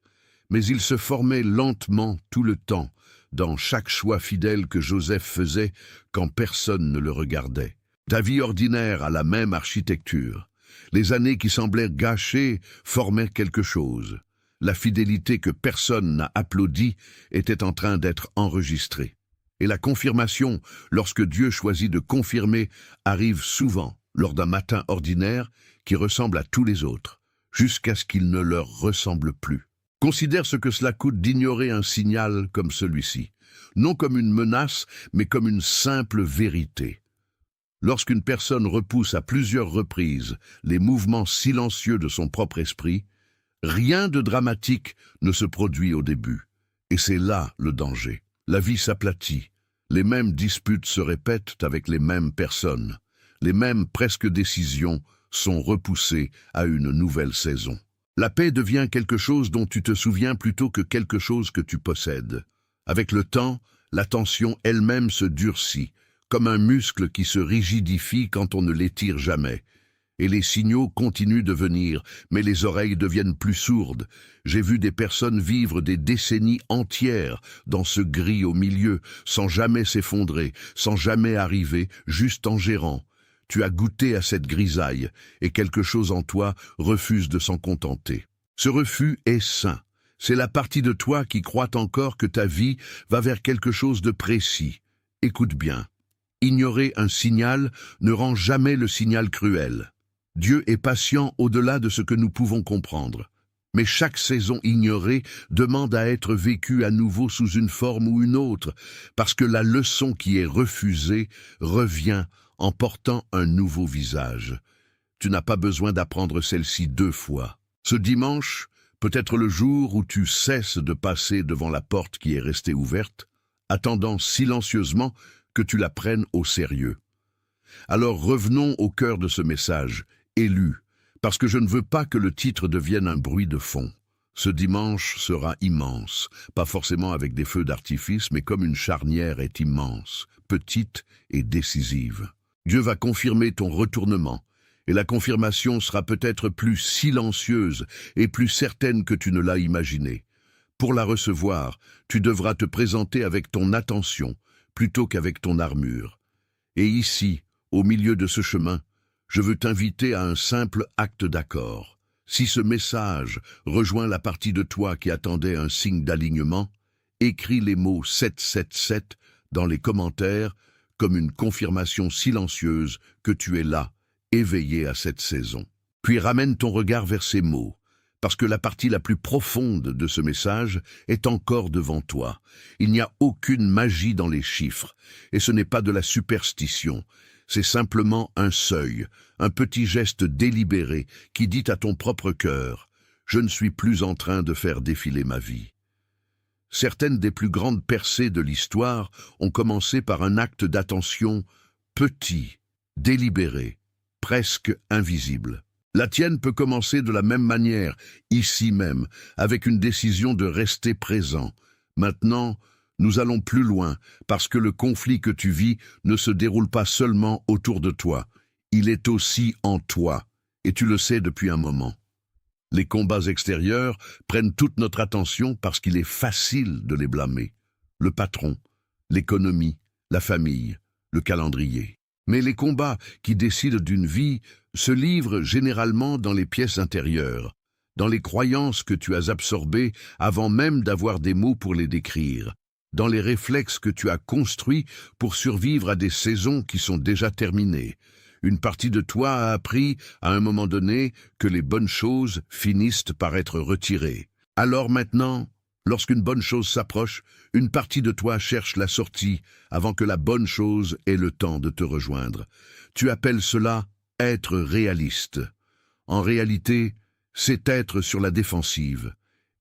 Mais il se formait lentement tout le temps, dans chaque choix fidèle que Joseph faisait quand personne ne le regardait. Ta vie ordinaire a la même architecture. Les années qui semblaient gâchées formaient quelque chose. La fidélité que personne n'a applaudie était en train d'être enregistrée. Et la confirmation, lorsque Dieu choisit de confirmer, arrive souvent lors d'un matin ordinaire qui ressemble à tous les autres, jusqu'à ce qu'il ne leur ressemble plus. Considère ce que cela coûte d'ignorer un signal comme celui-ci, non comme une menace, mais comme une simple vérité. Lorsqu'une personne repousse à plusieurs reprises les mouvements silencieux de son propre esprit, rien de dramatique ne se produit au début. Et c'est là le danger. La vie s'aplatit. Les mêmes disputes se répètent avec les mêmes personnes. Les mêmes presque décisions sont repoussées à une nouvelle saison. La paix devient quelque chose dont tu te souviens plutôt que quelque chose que tu possèdes. Avec le temps, la tension elle-même se durcit, comme un muscle qui se rigidifie quand on ne l'étire jamais. Et les signaux continuent de venir, mais les oreilles deviennent plus sourdes. J'ai vu des personnes vivre des décennies entières dans ce gris au milieu, sans jamais s'effondrer, sans jamais arriver, juste en gérant. Tu as goûté à cette grisaille, et quelque chose en toi refuse de s'en contenter. Ce refus est sain. C'est la partie de toi qui croit encore que ta vie va vers quelque chose de précis. Écoute bien. Ignorer un signal ne rend jamais le signal cruel. Dieu est patient au-delà de ce que nous pouvons comprendre. Mais chaque saison ignorée demande à être vécue à nouveau sous une forme ou une autre, parce que la leçon qui est refusée revient en portant un nouveau visage. Tu n'as pas besoin d'apprendre celle-ci 2 fois. Ce dimanche, peut-être le jour où tu cesses de passer devant la porte qui est restée ouverte, attendant silencieusement que tu la prennes au sérieux. Alors revenons au cœur de ce message, élu, parce que je ne veux pas que le titre devienne un bruit de fond. Ce dimanche sera immense, pas forcément avec des feux d'artifice, mais comme une charnière est immense, petite et décisive. Dieu va confirmer ton retournement, et la confirmation sera peut-être plus silencieuse et plus certaine que tu ne l'as imaginé. Pour la recevoir, tu devras te présenter avec ton attention, plutôt qu'avec ton armure. Et ici, au milieu de ce chemin, je veux t'inviter à un simple acte d'accord. Si ce message rejoint la partie de toi qui attendait un signe d'alignement, écris les mots 777 dans les commentaires comme une confirmation silencieuse que tu es là, éveillé à cette saison. Puis ramène ton regard vers ces mots, parce que la partie la plus profonde de ce message est encore devant toi. Il n'y a aucune magie dans les chiffres, et ce n'est pas de la superstition. C'est simplement un seuil, un petit geste délibéré qui dit à ton propre cœur « Je ne suis plus en train de faire défiler ma vie ». Certaines des plus grandes percées de l'histoire ont commencé par un acte d'attention petit, délibéré, presque invisible. La tienne peut commencer de la même manière, ici même, avec une décision de rester présent. Maintenant, nous allons plus loin, parce que le conflit que tu vis ne se déroule pas seulement autour de toi. Il est aussi en toi, et tu le sais depuis un moment. Les combats extérieurs prennent toute notre attention parce qu'il est facile de les blâmer. Le patron, l'économie, la famille, le calendrier. Mais les combats qui décident d'une vie se livrent généralement dans les pièces intérieures, dans les croyances que tu as absorbées avant même d'avoir des mots pour les décrire, dans les réflexes que tu as construits pour survivre à des saisons qui sont déjà terminées. Une partie de toi a appris, à un moment donné, que les bonnes choses finissent par être retirées. Alors maintenant, Lorsqu'une bonne chose s'approche, une partie de toi cherche la sortie avant que la bonne chose ait le temps de te rejoindre. Tu appelles cela être réaliste. En réalité, c'est être sur la défensive.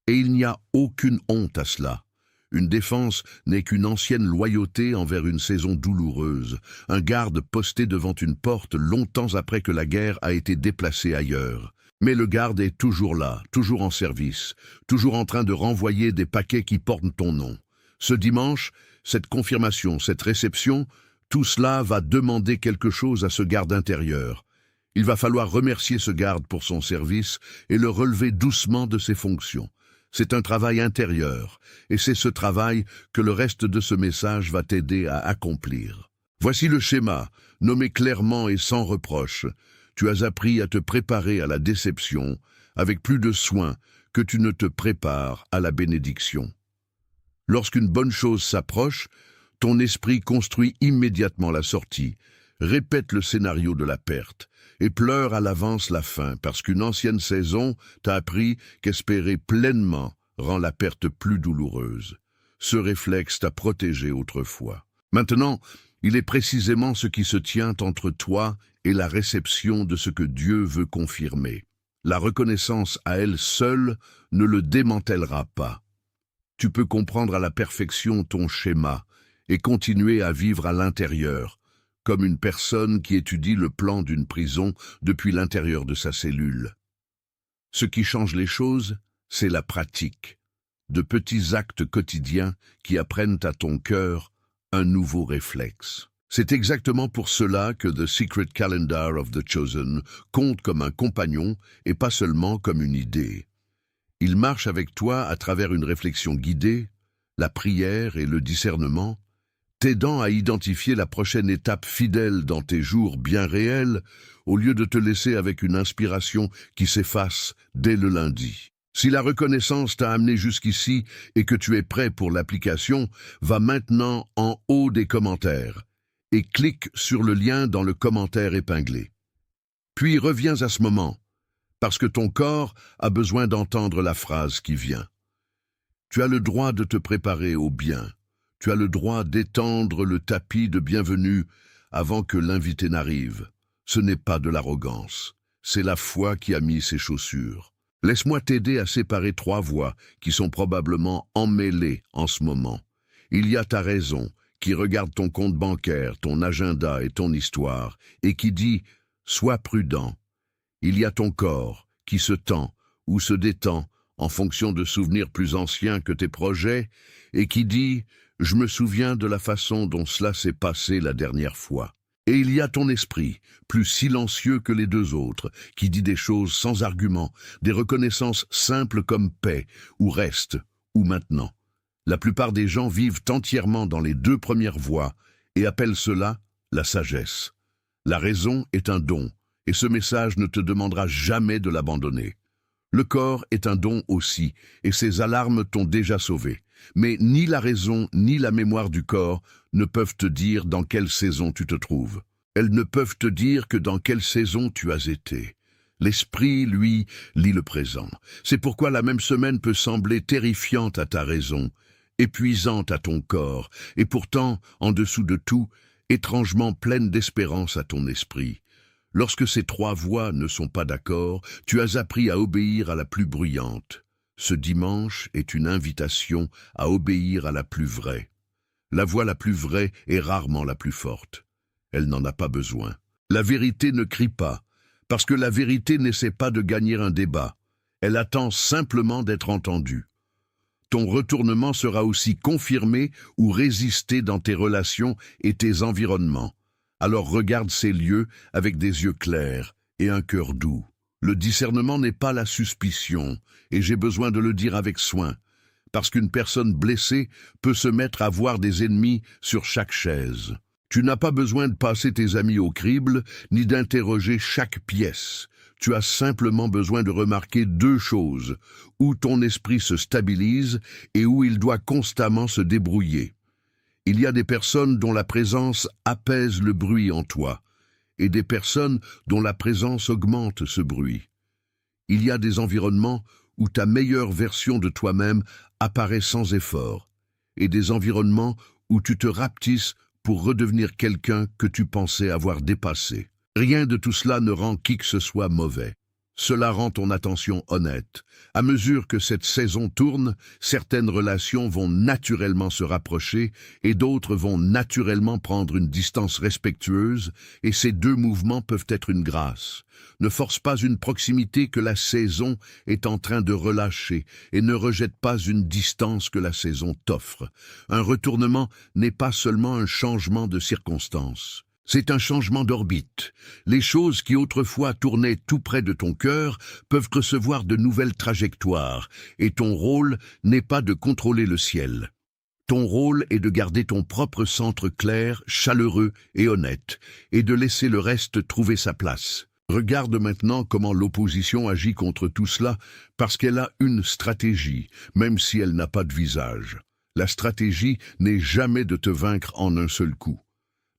Et il n'y a aucune honte à cela. Une défense n'est qu'une ancienne loyauté envers une saison douloureuse, un garde posté devant une porte longtemps après que la guerre a été déplacée ailleurs. Mais le garde est toujours là, toujours en service, toujours en train de renvoyer des paquets qui portent ton nom. Ce dimanche, cette confirmation, cette réception, tout cela va demander quelque chose à ce garde intérieur. Il va falloir remercier ce garde pour son service et le relever doucement de ses fonctions. C'est un travail intérieur, et c'est ce travail que le reste de ce message va t'aider à accomplir. Voici le schéma, nommé clairement et sans reproche. Tu as appris à te préparer à la déception, avec plus de soin que tu ne te prépares à la bénédiction. Lorsqu'une bonne chose s'approche, ton esprit construit immédiatement la sortie, répète le scénario de la perte, et pleure à l'avance la fin, parce qu'une ancienne saison t'a appris qu'espérer pleinement rend la perte plus douloureuse. Ce réflexe t'a protégé autrefois. Maintenant, il est précisément ce qui se tient entre toi et la réception de ce que Dieu veut confirmer. La reconnaissance à elle seule ne le démantèlera pas. Tu peux comprendre à la perfection ton schéma et continuer à vivre à l'intérieur, comme une personne qui étudie le plan d'une prison depuis l'intérieur de sa cellule. Ce qui change les choses, c'est la pratique, de petits actes quotidiens qui apprennent à ton cœur un nouveau réflexe. C'est exactement pour cela que The Secret Calendar of the Chosen compte comme un compagnon et pas seulement comme une idée. Il marche avec toi à travers une réflexion guidée, la prière et le discernement, t'aidant à identifier la prochaine étape fidèle dans tes jours bien réels, au lieu de te laisser avec une inspiration qui s'efface dès le lundi. Si la reconnaissance t'a amené jusqu'ici et que tu es prêt pour l'application, va maintenant en haut des commentaires et clique sur le lien dans le commentaire épinglé. Puis reviens à ce moment, parce que ton corps a besoin d'entendre la phrase qui vient. Tu as le droit de te préparer au bien. Tu as le droit d'étendre le tapis de bienvenue avant que l'invité n'arrive. Ce n'est pas de l'arrogance, c'est la foi qui a mis ses chaussures. Laisse-moi t'aider à séparer trois voix qui sont probablement emmêlées en ce moment. Il y a ta raison, qui regarde ton compte bancaire, ton agenda et ton histoire, et qui dit « Sois prudent ». Il y a ton corps, qui se tend ou se détend en fonction de souvenirs plus anciens que tes projets, et qui dit « Je me souviens de la façon dont cela s'est passé la dernière fois ». Et il y a ton esprit, plus silencieux que les deux autres, qui dit des choses sans argument, des reconnaissances simples comme paix, ou reste, ou maintenant. La plupart des gens vivent entièrement dans les deux premières voies et appellent cela la sagesse. La raison est un don, et ce message ne te demandera jamais de l'abandonner. Le corps est un don aussi, et ses alarmes t'ont déjà sauvé. Mais ni la raison ni la mémoire du corps ne peuvent te dire dans quelle saison tu te trouves. Elles ne peuvent te dire que dans quelle saison tu as été. L'esprit, lui, lit le présent. C'est pourquoi la même semaine peut sembler terrifiante à ta raison, épuisante à ton corps, et pourtant, en dessous de tout, étrangement pleine d'espérance à ton esprit. Lorsque ces trois voix ne sont pas d'accord, tu as appris à obéir à la plus bruyante. Ce dimanche est une invitation à obéir à la plus vraie. La voix la plus vraie est rarement la plus forte. Elle n'en a pas besoin. La vérité ne crie pas, parce que la vérité n'essaie pas de gagner un débat. Elle attend simplement d'être entendue. Ton retournement sera aussi confirmé ou résisté dans tes relations et tes environnements. Alors regarde ces lieux avec des yeux clairs et un cœur doux. Le discernement n'est pas la suspicion, et j'ai besoin de le dire avec soin, parce qu'une personne blessée peut se mettre à voir des ennemis sur chaque chaise. Tu n'as pas besoin de passer tes amis au crible, ni d'interroger chaque pièce. Tu as simplement besoin de remarquer deux choses, où ton esprit se stabilise et où il doit constamment se débrouiller. Il y a des personnes dont la présence apaise le bruit en toi, et des personnes dont la présence augmente ce bruit. Il y a des environnements où ta meilleure version de toi-même apparaît sans effort, et des environnements où tu te rapetisses pour redevenir quelqu'un que tu pensais avoir dépassé. Rien de tout cela ne rend qui que ce soit mauvais. Cela rend ton attention honnête. À mesure que cette saison tourne, certaines relations vont naturellement se rapprocher et d'autres vont naturellement prendre une distance respectueuse, et ces deux mouvements peuvent être une grâce. Ne force pas une proximité que la saison est en train de relâcher et ne rejette pas une distance que la saison t'offre. Un retournement n'est pas seulement un changement de circonstances. C'est un changement d'orbite. Les choses qui autrefois tournaient tout près de ton cœur peuvent recevoir de nouvelles trajectoires, et ton rôle n'est pas de contrôler le ciel. Ton rôle est de garder ton propre centre clair, chaleureux et honnête, et de laisser le reste trouver sa place. Regarde maintenant comment l'opposition agit contre tout cela, parce qu'elle a une stratégie, même si elle n'a pas de visage. La stratégie n'est jamais de te vaincre en un seul coup.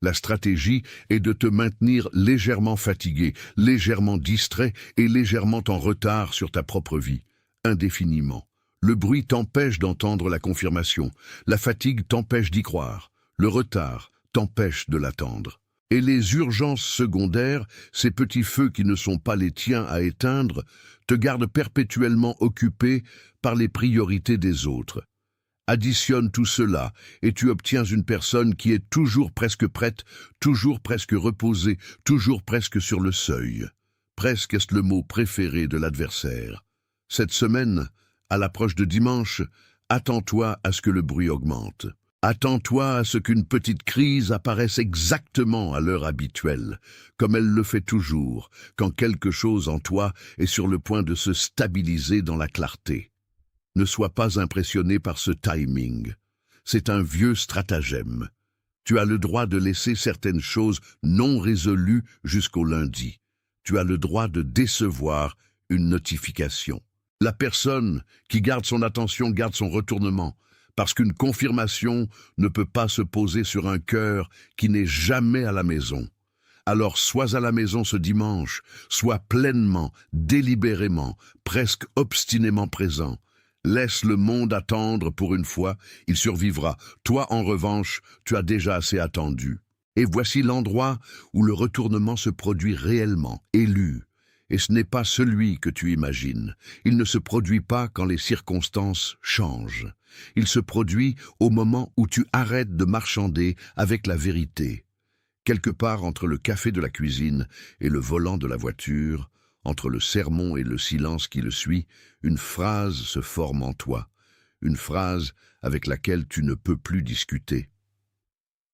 La stratégie est de te maintenir légèrement fatigué, légèrement distrait et légèrement en retard sur ta propre vie, indéfiniment. Le bruit t'empêche d'entendre la confirmation, la fatigue t'empêche d'y croire, le retard t'empêche de l'attendre. Et les urgences secondaires, ces petits feux qui ne sont pas les tiens à éteindre, te gardent perpétuellement occupé par les priorités des autres. Additionne tout cela et tu obtiens une personne qui est toujours presque prête, toujours presque reposée, toujours presque sur le seuil. Presque est le mot préféré de l'adversaire. Cette semaine, à l'approche de dimanche, attends-toi à ce que le bruit augmente. Attends-toi à ce qu'une petite crise apparaisse exactement à l'heure habituelle, comme elle le fait toujours, quand quelque chose en toi est sur le point de se stabiliser dans la clarté. Ne sois pas impressionné par ce timing. C'est un vieux stratagème. Tu as le droit de laisser certaines choses non résolues jusqu'au lundi. Tu as le droit de décevoir une notification. La personne qui garde son attention garde son retournement, parce qu'une confirmation ne peut pas se poser sur un cœur qui n'est jamais à la maison. Alors sois à la maison ce dimanche, sois pleinement, délibérément, presque obstinément présent. Laisse le monde attendre pour une fois, il survivra. Toi, en revanche, tu as déjà assez attendu. Et voici l'endroit où le retournement se produit réellement, élu. Et ce n'est pas celui que tu imagines. Il ne se produit pas quand les circonstances changent. Il se produit au moment où tu arrêtes de marchander avec la vérité. Quelque part entre le café de la cuisine et le volant de la voiture, entre le sermon et le silence qui le suit, une phrase se forme en toi, une phrase avec laquelle tu ne peux plus discuter.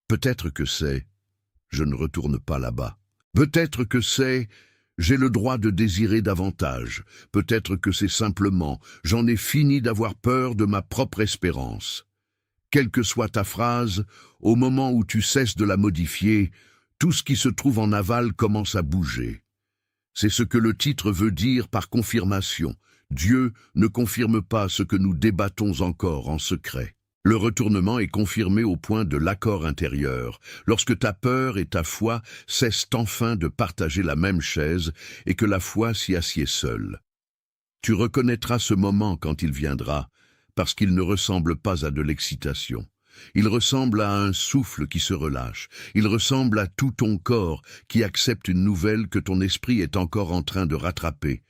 Peut-être que c'est « je ne retourne pas là-bas ». Peut-être que c'est « j'ai le droit de désirer davantage ». Peut-être que c'est simplement « j'en ai fini d'avoir peur de ma propre espérance ». Quelle que soit ta phrase, au moment où tu cesses de la modifier, tout ce qui se trouve en aval commence à bouger. C'est ce que le titre veut dire par confirmation. Dieu ne confirme pas ce que nous débattons encore en secret. Le retournement est confirmé au point de l'accord intérieur, lorsque ta peur et ta foi cessent enfin de partager la même chaise et que la foi s'y assied seule. Tu reconnaîtras ce moment quand il viendra, parce qu'il ne ressemble pas à de l'excitation. Il ressemble à un souffle qui se relâche. Il ressemble à tout ton corps qui accepte une nouvelle que ton esprit est encore en train de rattraper.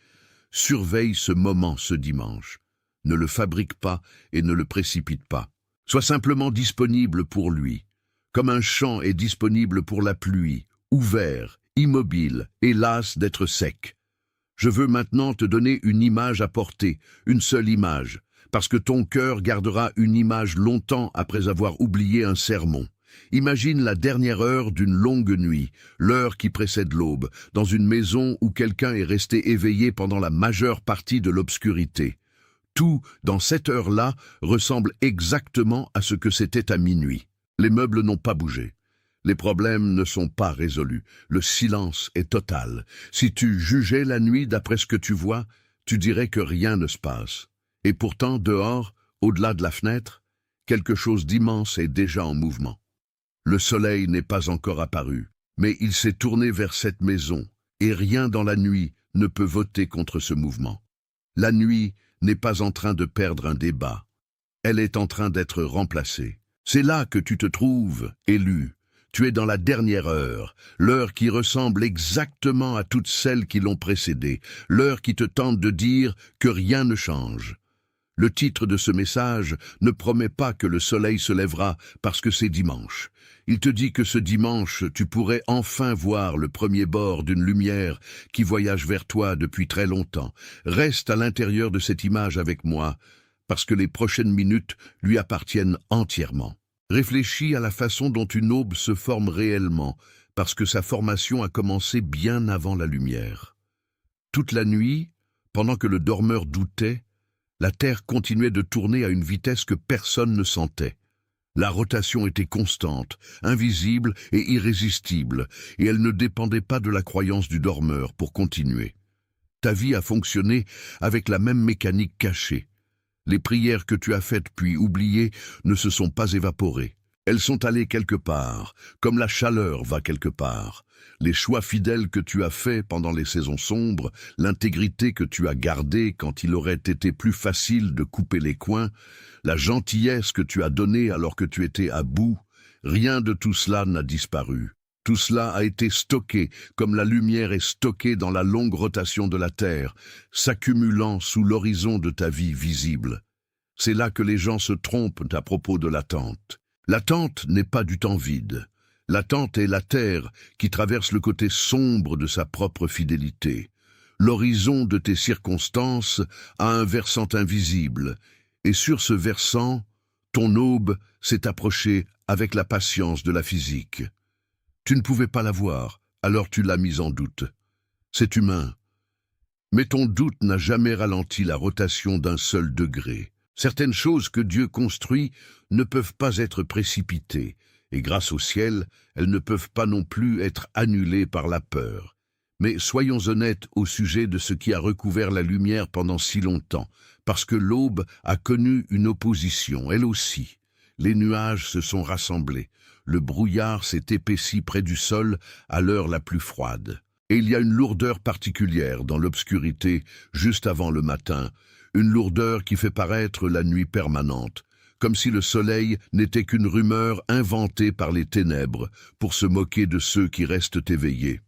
Surveille ce moment ce dimanche. Ne le fabrique pas et ne le précipite pas. Sois simplement disponible pour lui. Comme un champ est disponible pour la pluie, ouvert, immobile, et las d'être sec. Je veux maintenant te donner une image à porter, une seule image, parce que ton cœur gardera une image longtemps après avoir oublié un sermon. Imagine la dernière heure d'une longue nuit, l'heure qui précède l'aube, dans une maison où quelqu'un est resté éveillé pendant la majeure partie de l'obscurité. Tout, dans cette heure-là, ressemble exactement à ce que c'était à minuit. Les meubles n'ont pas bougé. Les problèmes ne sont pas résolus. Le silence est total. Si tu jugeais la nuit d'après ce que tu vois, tu dirais que rien ne se passe. Et pourtant, dehors, au-delà de la fenêtre, quelque chose d'immense est déjà en mouvement. Le soleil n'est pas encore apparu, mais il s'est tourné vers cette maison, et rien dans la nuit ne peut voter contre ce mouvement. La nuit n'est pas en train de perdre un débat. Elle est en train d'être remplacée. C'est là que tu te trouves, élu. Tu es dans la dernière heure, l'heure qui ressemble exactement à toutes celles qui l'ont précédée, l'heure qui te tente de dire que rien ne change. Le titre de ce message ne promet pas que le soleil se lèvera parce que c'est dimanche. Il te dit que ce dimanche, tu pourrais enfin voir le premier bord d'une lumière qui voyage vers toi depuis très longtemps. Reste à l'intérieur de cette image avec moi, parce que les prochaines minutes lui appartiennent entièrement. Réfléchis à la façon dont une aube se forme réellement, parce que sa formation a commencé bien avant la lumière. Toute la nuit, pendant que le dormeur doutait, la Terre continuait de tourner à une vitesse que personne ne sentait. La rotation était constante, invisible et irrésistible, et elle ne dépendait pas de la croyance du dormeur pour continuer. Ta vie a fonctionné avec la même mécanique cachée. Les prières que tu as faites puis oubliées ne se sont pas évaporées. Elles sont allées quelque part, comme la chaleur va quelque part. Les choix fidèles que tu as faits pendant les saisons sombres, l'intégrité que tu as gardée quand il aurait été plus facile de couper les coins, la gentillesse que tu as donnée alors que tu étais à bout, rien de tout cela n'a disparu. Tout cela a été stocké, comme la lumière est stockée dans la longue rotation de la Terre, s'accumulant sous l'horizon de ta vie visible. C'est là que les gens se trompent à propos de l'attente. L'attente n'est pas du temps vide. L'attente est la Terre qui traverse le côté sombre de sa propre fidélité. L'horizon de tes circonstances a un versant invisible, et sur ce versant, ton aube s'est approchée avec la patience de la physique. Tu ne pouvais pas la voir, alors tu l'as mise en doute. C'est humain. Mais ton doute n'a jamais ralenti la rotation d'un seul degré. Certaines choses que Dieu construit ne peuvent pas être précipitées, et grâce au ciel, elles ne peuvent pas non plus être annulées par la peur. Mais soyons honnêtes au sujet de ce qui a recouvert la lumière pendant si longtemps, parce que l'aube a connu une opposition, elle aussi. Les nuages se sont rassemblés. Le brouillard s'est épaissi près du sol à l'heure la plus froide. Et il y a une lourdeur particulière dans l'obscurité juste avant le matin, une lourdeur qui fait paraître la nuit permanente, comme si le soleil n'était qu'une rumeur inventée par les ténèbres pour se moquer de ceux qui restent éveillés.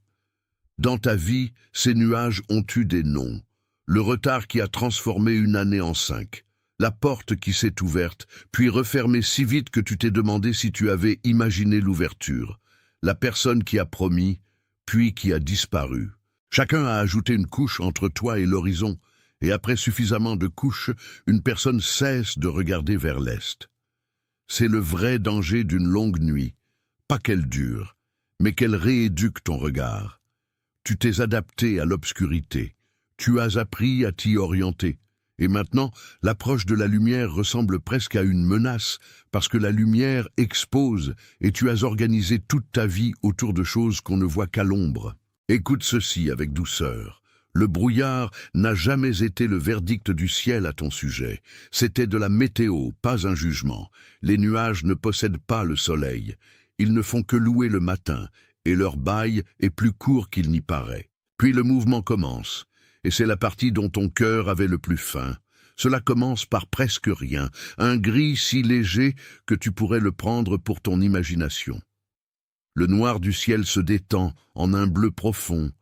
Dans ta vie, ces nuages ont eu des noms. Le retard qui a transformé une année en 5. La porte qui s'est ouverte, puis refermée si vite que tu t'es demandé si tu avais imaginé l'ouverture. La personne qui a promis, puis qui a disparu. Chacun a ajouté une couche entre toi et l'horizon, et après suffisamment de couches, une personne cesse de regarder vers l'est. C'est le vrai danger d'une longue nuit, pas qu'elle dure, mais qu'elle rééduque ton regard. Tu t'es adapté à l'obscurité, tu as appris à t'y orienter. Et maintenant, l'approche de la lumière ressemble presque à une menace, parce que la lumière expose et tu as organisé toute ta vie autour de choses qu'on ne voit qu'à l'ombre. Écoute ceci avec douceur. Le brouillard n'a jamais été le verdict du ciel à ton sujet. C'était de la météo, pas un jugement. Les nuages ne possèdent pas le soleil. Ils ne font que louer le matin, et leur bail est plus court qu'il n'y paraît. Puis le mouvement commence. Et c'est la partie dont ton cœur avait le plus faim. Cela commence par presque rien, un gris si léger que tu pourrais le prendre pour ton imagination. Le noir du ciel se détend en un bleu profond,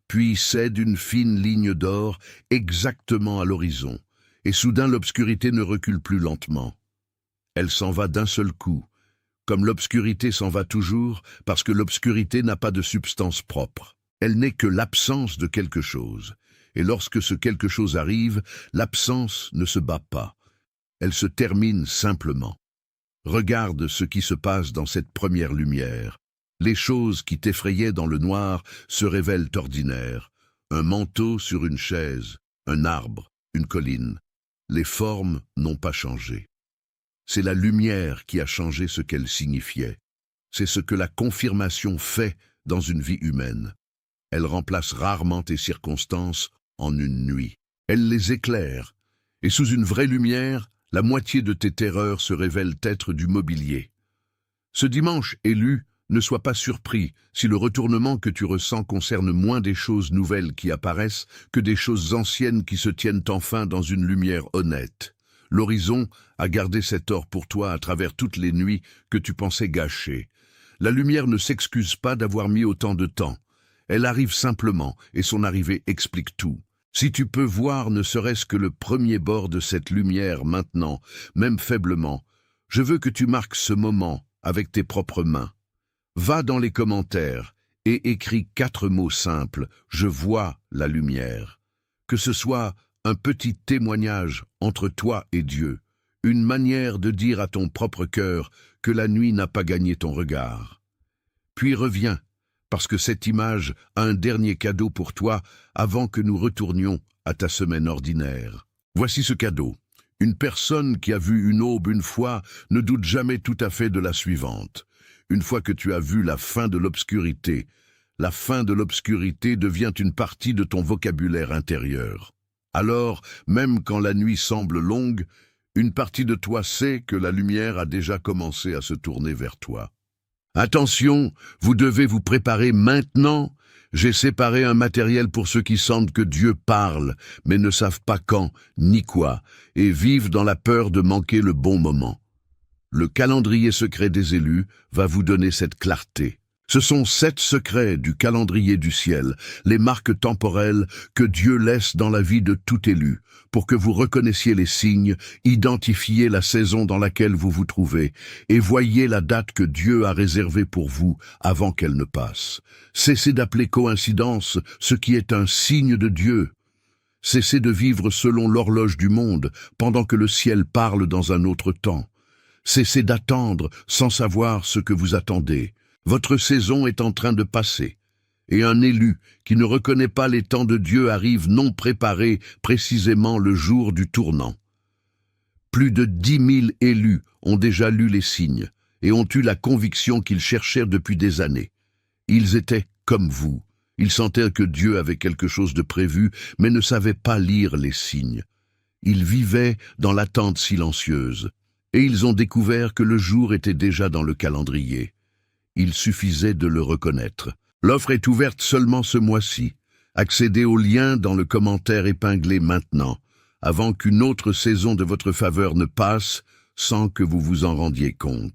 puis cède une fine ligne d'or exactement à l'horizon, et soudain l'obscurité ne recule plus lentement. Elle s'en va d'un seul coup, comme l'obscurité s'en va toujours, parce que l'obscurité n'a pas de substance propre. Elle n'est que l'absence de quelque chose. Et lorsque ce quelque chose arrive, l'absence ne se bat pas. Elle se termine simplement. Regarde ce qui se passe dans cette première lumière. Les choses qui t'effrayaient dans le noir se révèlent ordinaires. Un manteau sur une chaise, un arbre, une colline. Les formes n'ont pas changé. C'est la lumière qui a changé ce qu'elle signifiait. C'est ce que la confirmation fait dans une vie humaine. Elle remplace rarement tes circonstances en une nuit. Elle les éclaire, et sous une vraie lumière, la moitié de tes terreurs se révèle être du mobilier. Ce dimanche élu, ne sois pas surpris si le retournement que tu ressens concerne moins des choses nouvelles qui apparaissent que des choses anciennes qui se tiennent enfin dans une lumière honnête. L'horizon a gardé cet or pour toi à travers toutes les nuits que tu pensais gâcher. La lumière ne s'excuse pas d'avoir mis autant de temps. Elle arrive simplement, et son arrivée explique tout. Si tu peux voir ne serait-ce que le premier bord de cette lumière maintenant, même faiblement, je veux que tu marques ce moment avec tes propres mains. Va dans les commentaires et écris 4 mots simples « Je vois la lumière ». Que ce soit un petit témoignage entre toi et Dieu, une manière de dire à ton propre cœur que la nuit n'a pas gagné ton regard. Puis reviens, parce que cette image a un dernier cadeau pour toi avant que nous retournions à ta semaine ordinaire. Voici ce cadeau. Une personne qui a vu une aube une fois ne doute jamais tout à fait de la suivante. Une fois que tu as vu la fin de l'obscurité, la fin de l'obscurité devient une partie de ton vocabulaire intérieur. Alors, même quand la nuit semble longue, une partie de toi sait que la lumière a déjà commencé à se tourner vers toi. Attention, vous devez vous préparer maintenant. J'ai séparé un matériel pour ceux qui sentent que Dieu parle, mais ne savent pas quand ni quoi, et vivent dans la peur de manquer le bon moment. Le calendrier secret des élus va vous donner cette clarté. Ce sont 7 secrets du calendrier du ciel, les marques temporelles que Dieu laisse dans la vie de tout élu, pour que vous reconnaissiez les signes, identifiez la saison dans laquelle vous vous trouvez, et voyez la date que Dieu a réservée pour vous avant qu'elle ne passe. Cessez d'appeler coïncidence ce qui est un signe de Dieu. Cessez de vivre selon l'horloge du monde, pendant que le ciel parle dans un autre temps. Cessez d'attendre sans savoir ce que vous attendez. Votre saison est en train de passer, et un élu qui ne reconnaît pas les temps de Dieu arrive non préparé précisément le jour du tournant. Plus de 10 000 élus ont déjà lu les signes et ont eu la conviction qu'ils cherchèrent depuis des années. Ils étaient comme vous. Ils sentaient que Dieu avait quelque chose de prévu, mais ne savaient pas lire les signes. Ils vivaient dans l'attente silencieuse, et ils ont découvert que le jour était déjà dans le calendrier. Il suffisait de le reconnaître. L'offre est ouverte seulement ce mois-ci. Accédez au lien dans le commentaire épinglé maintenant, avant qu'une autre saison de votre faveur ne passe sans que vous vous en rendiez compte.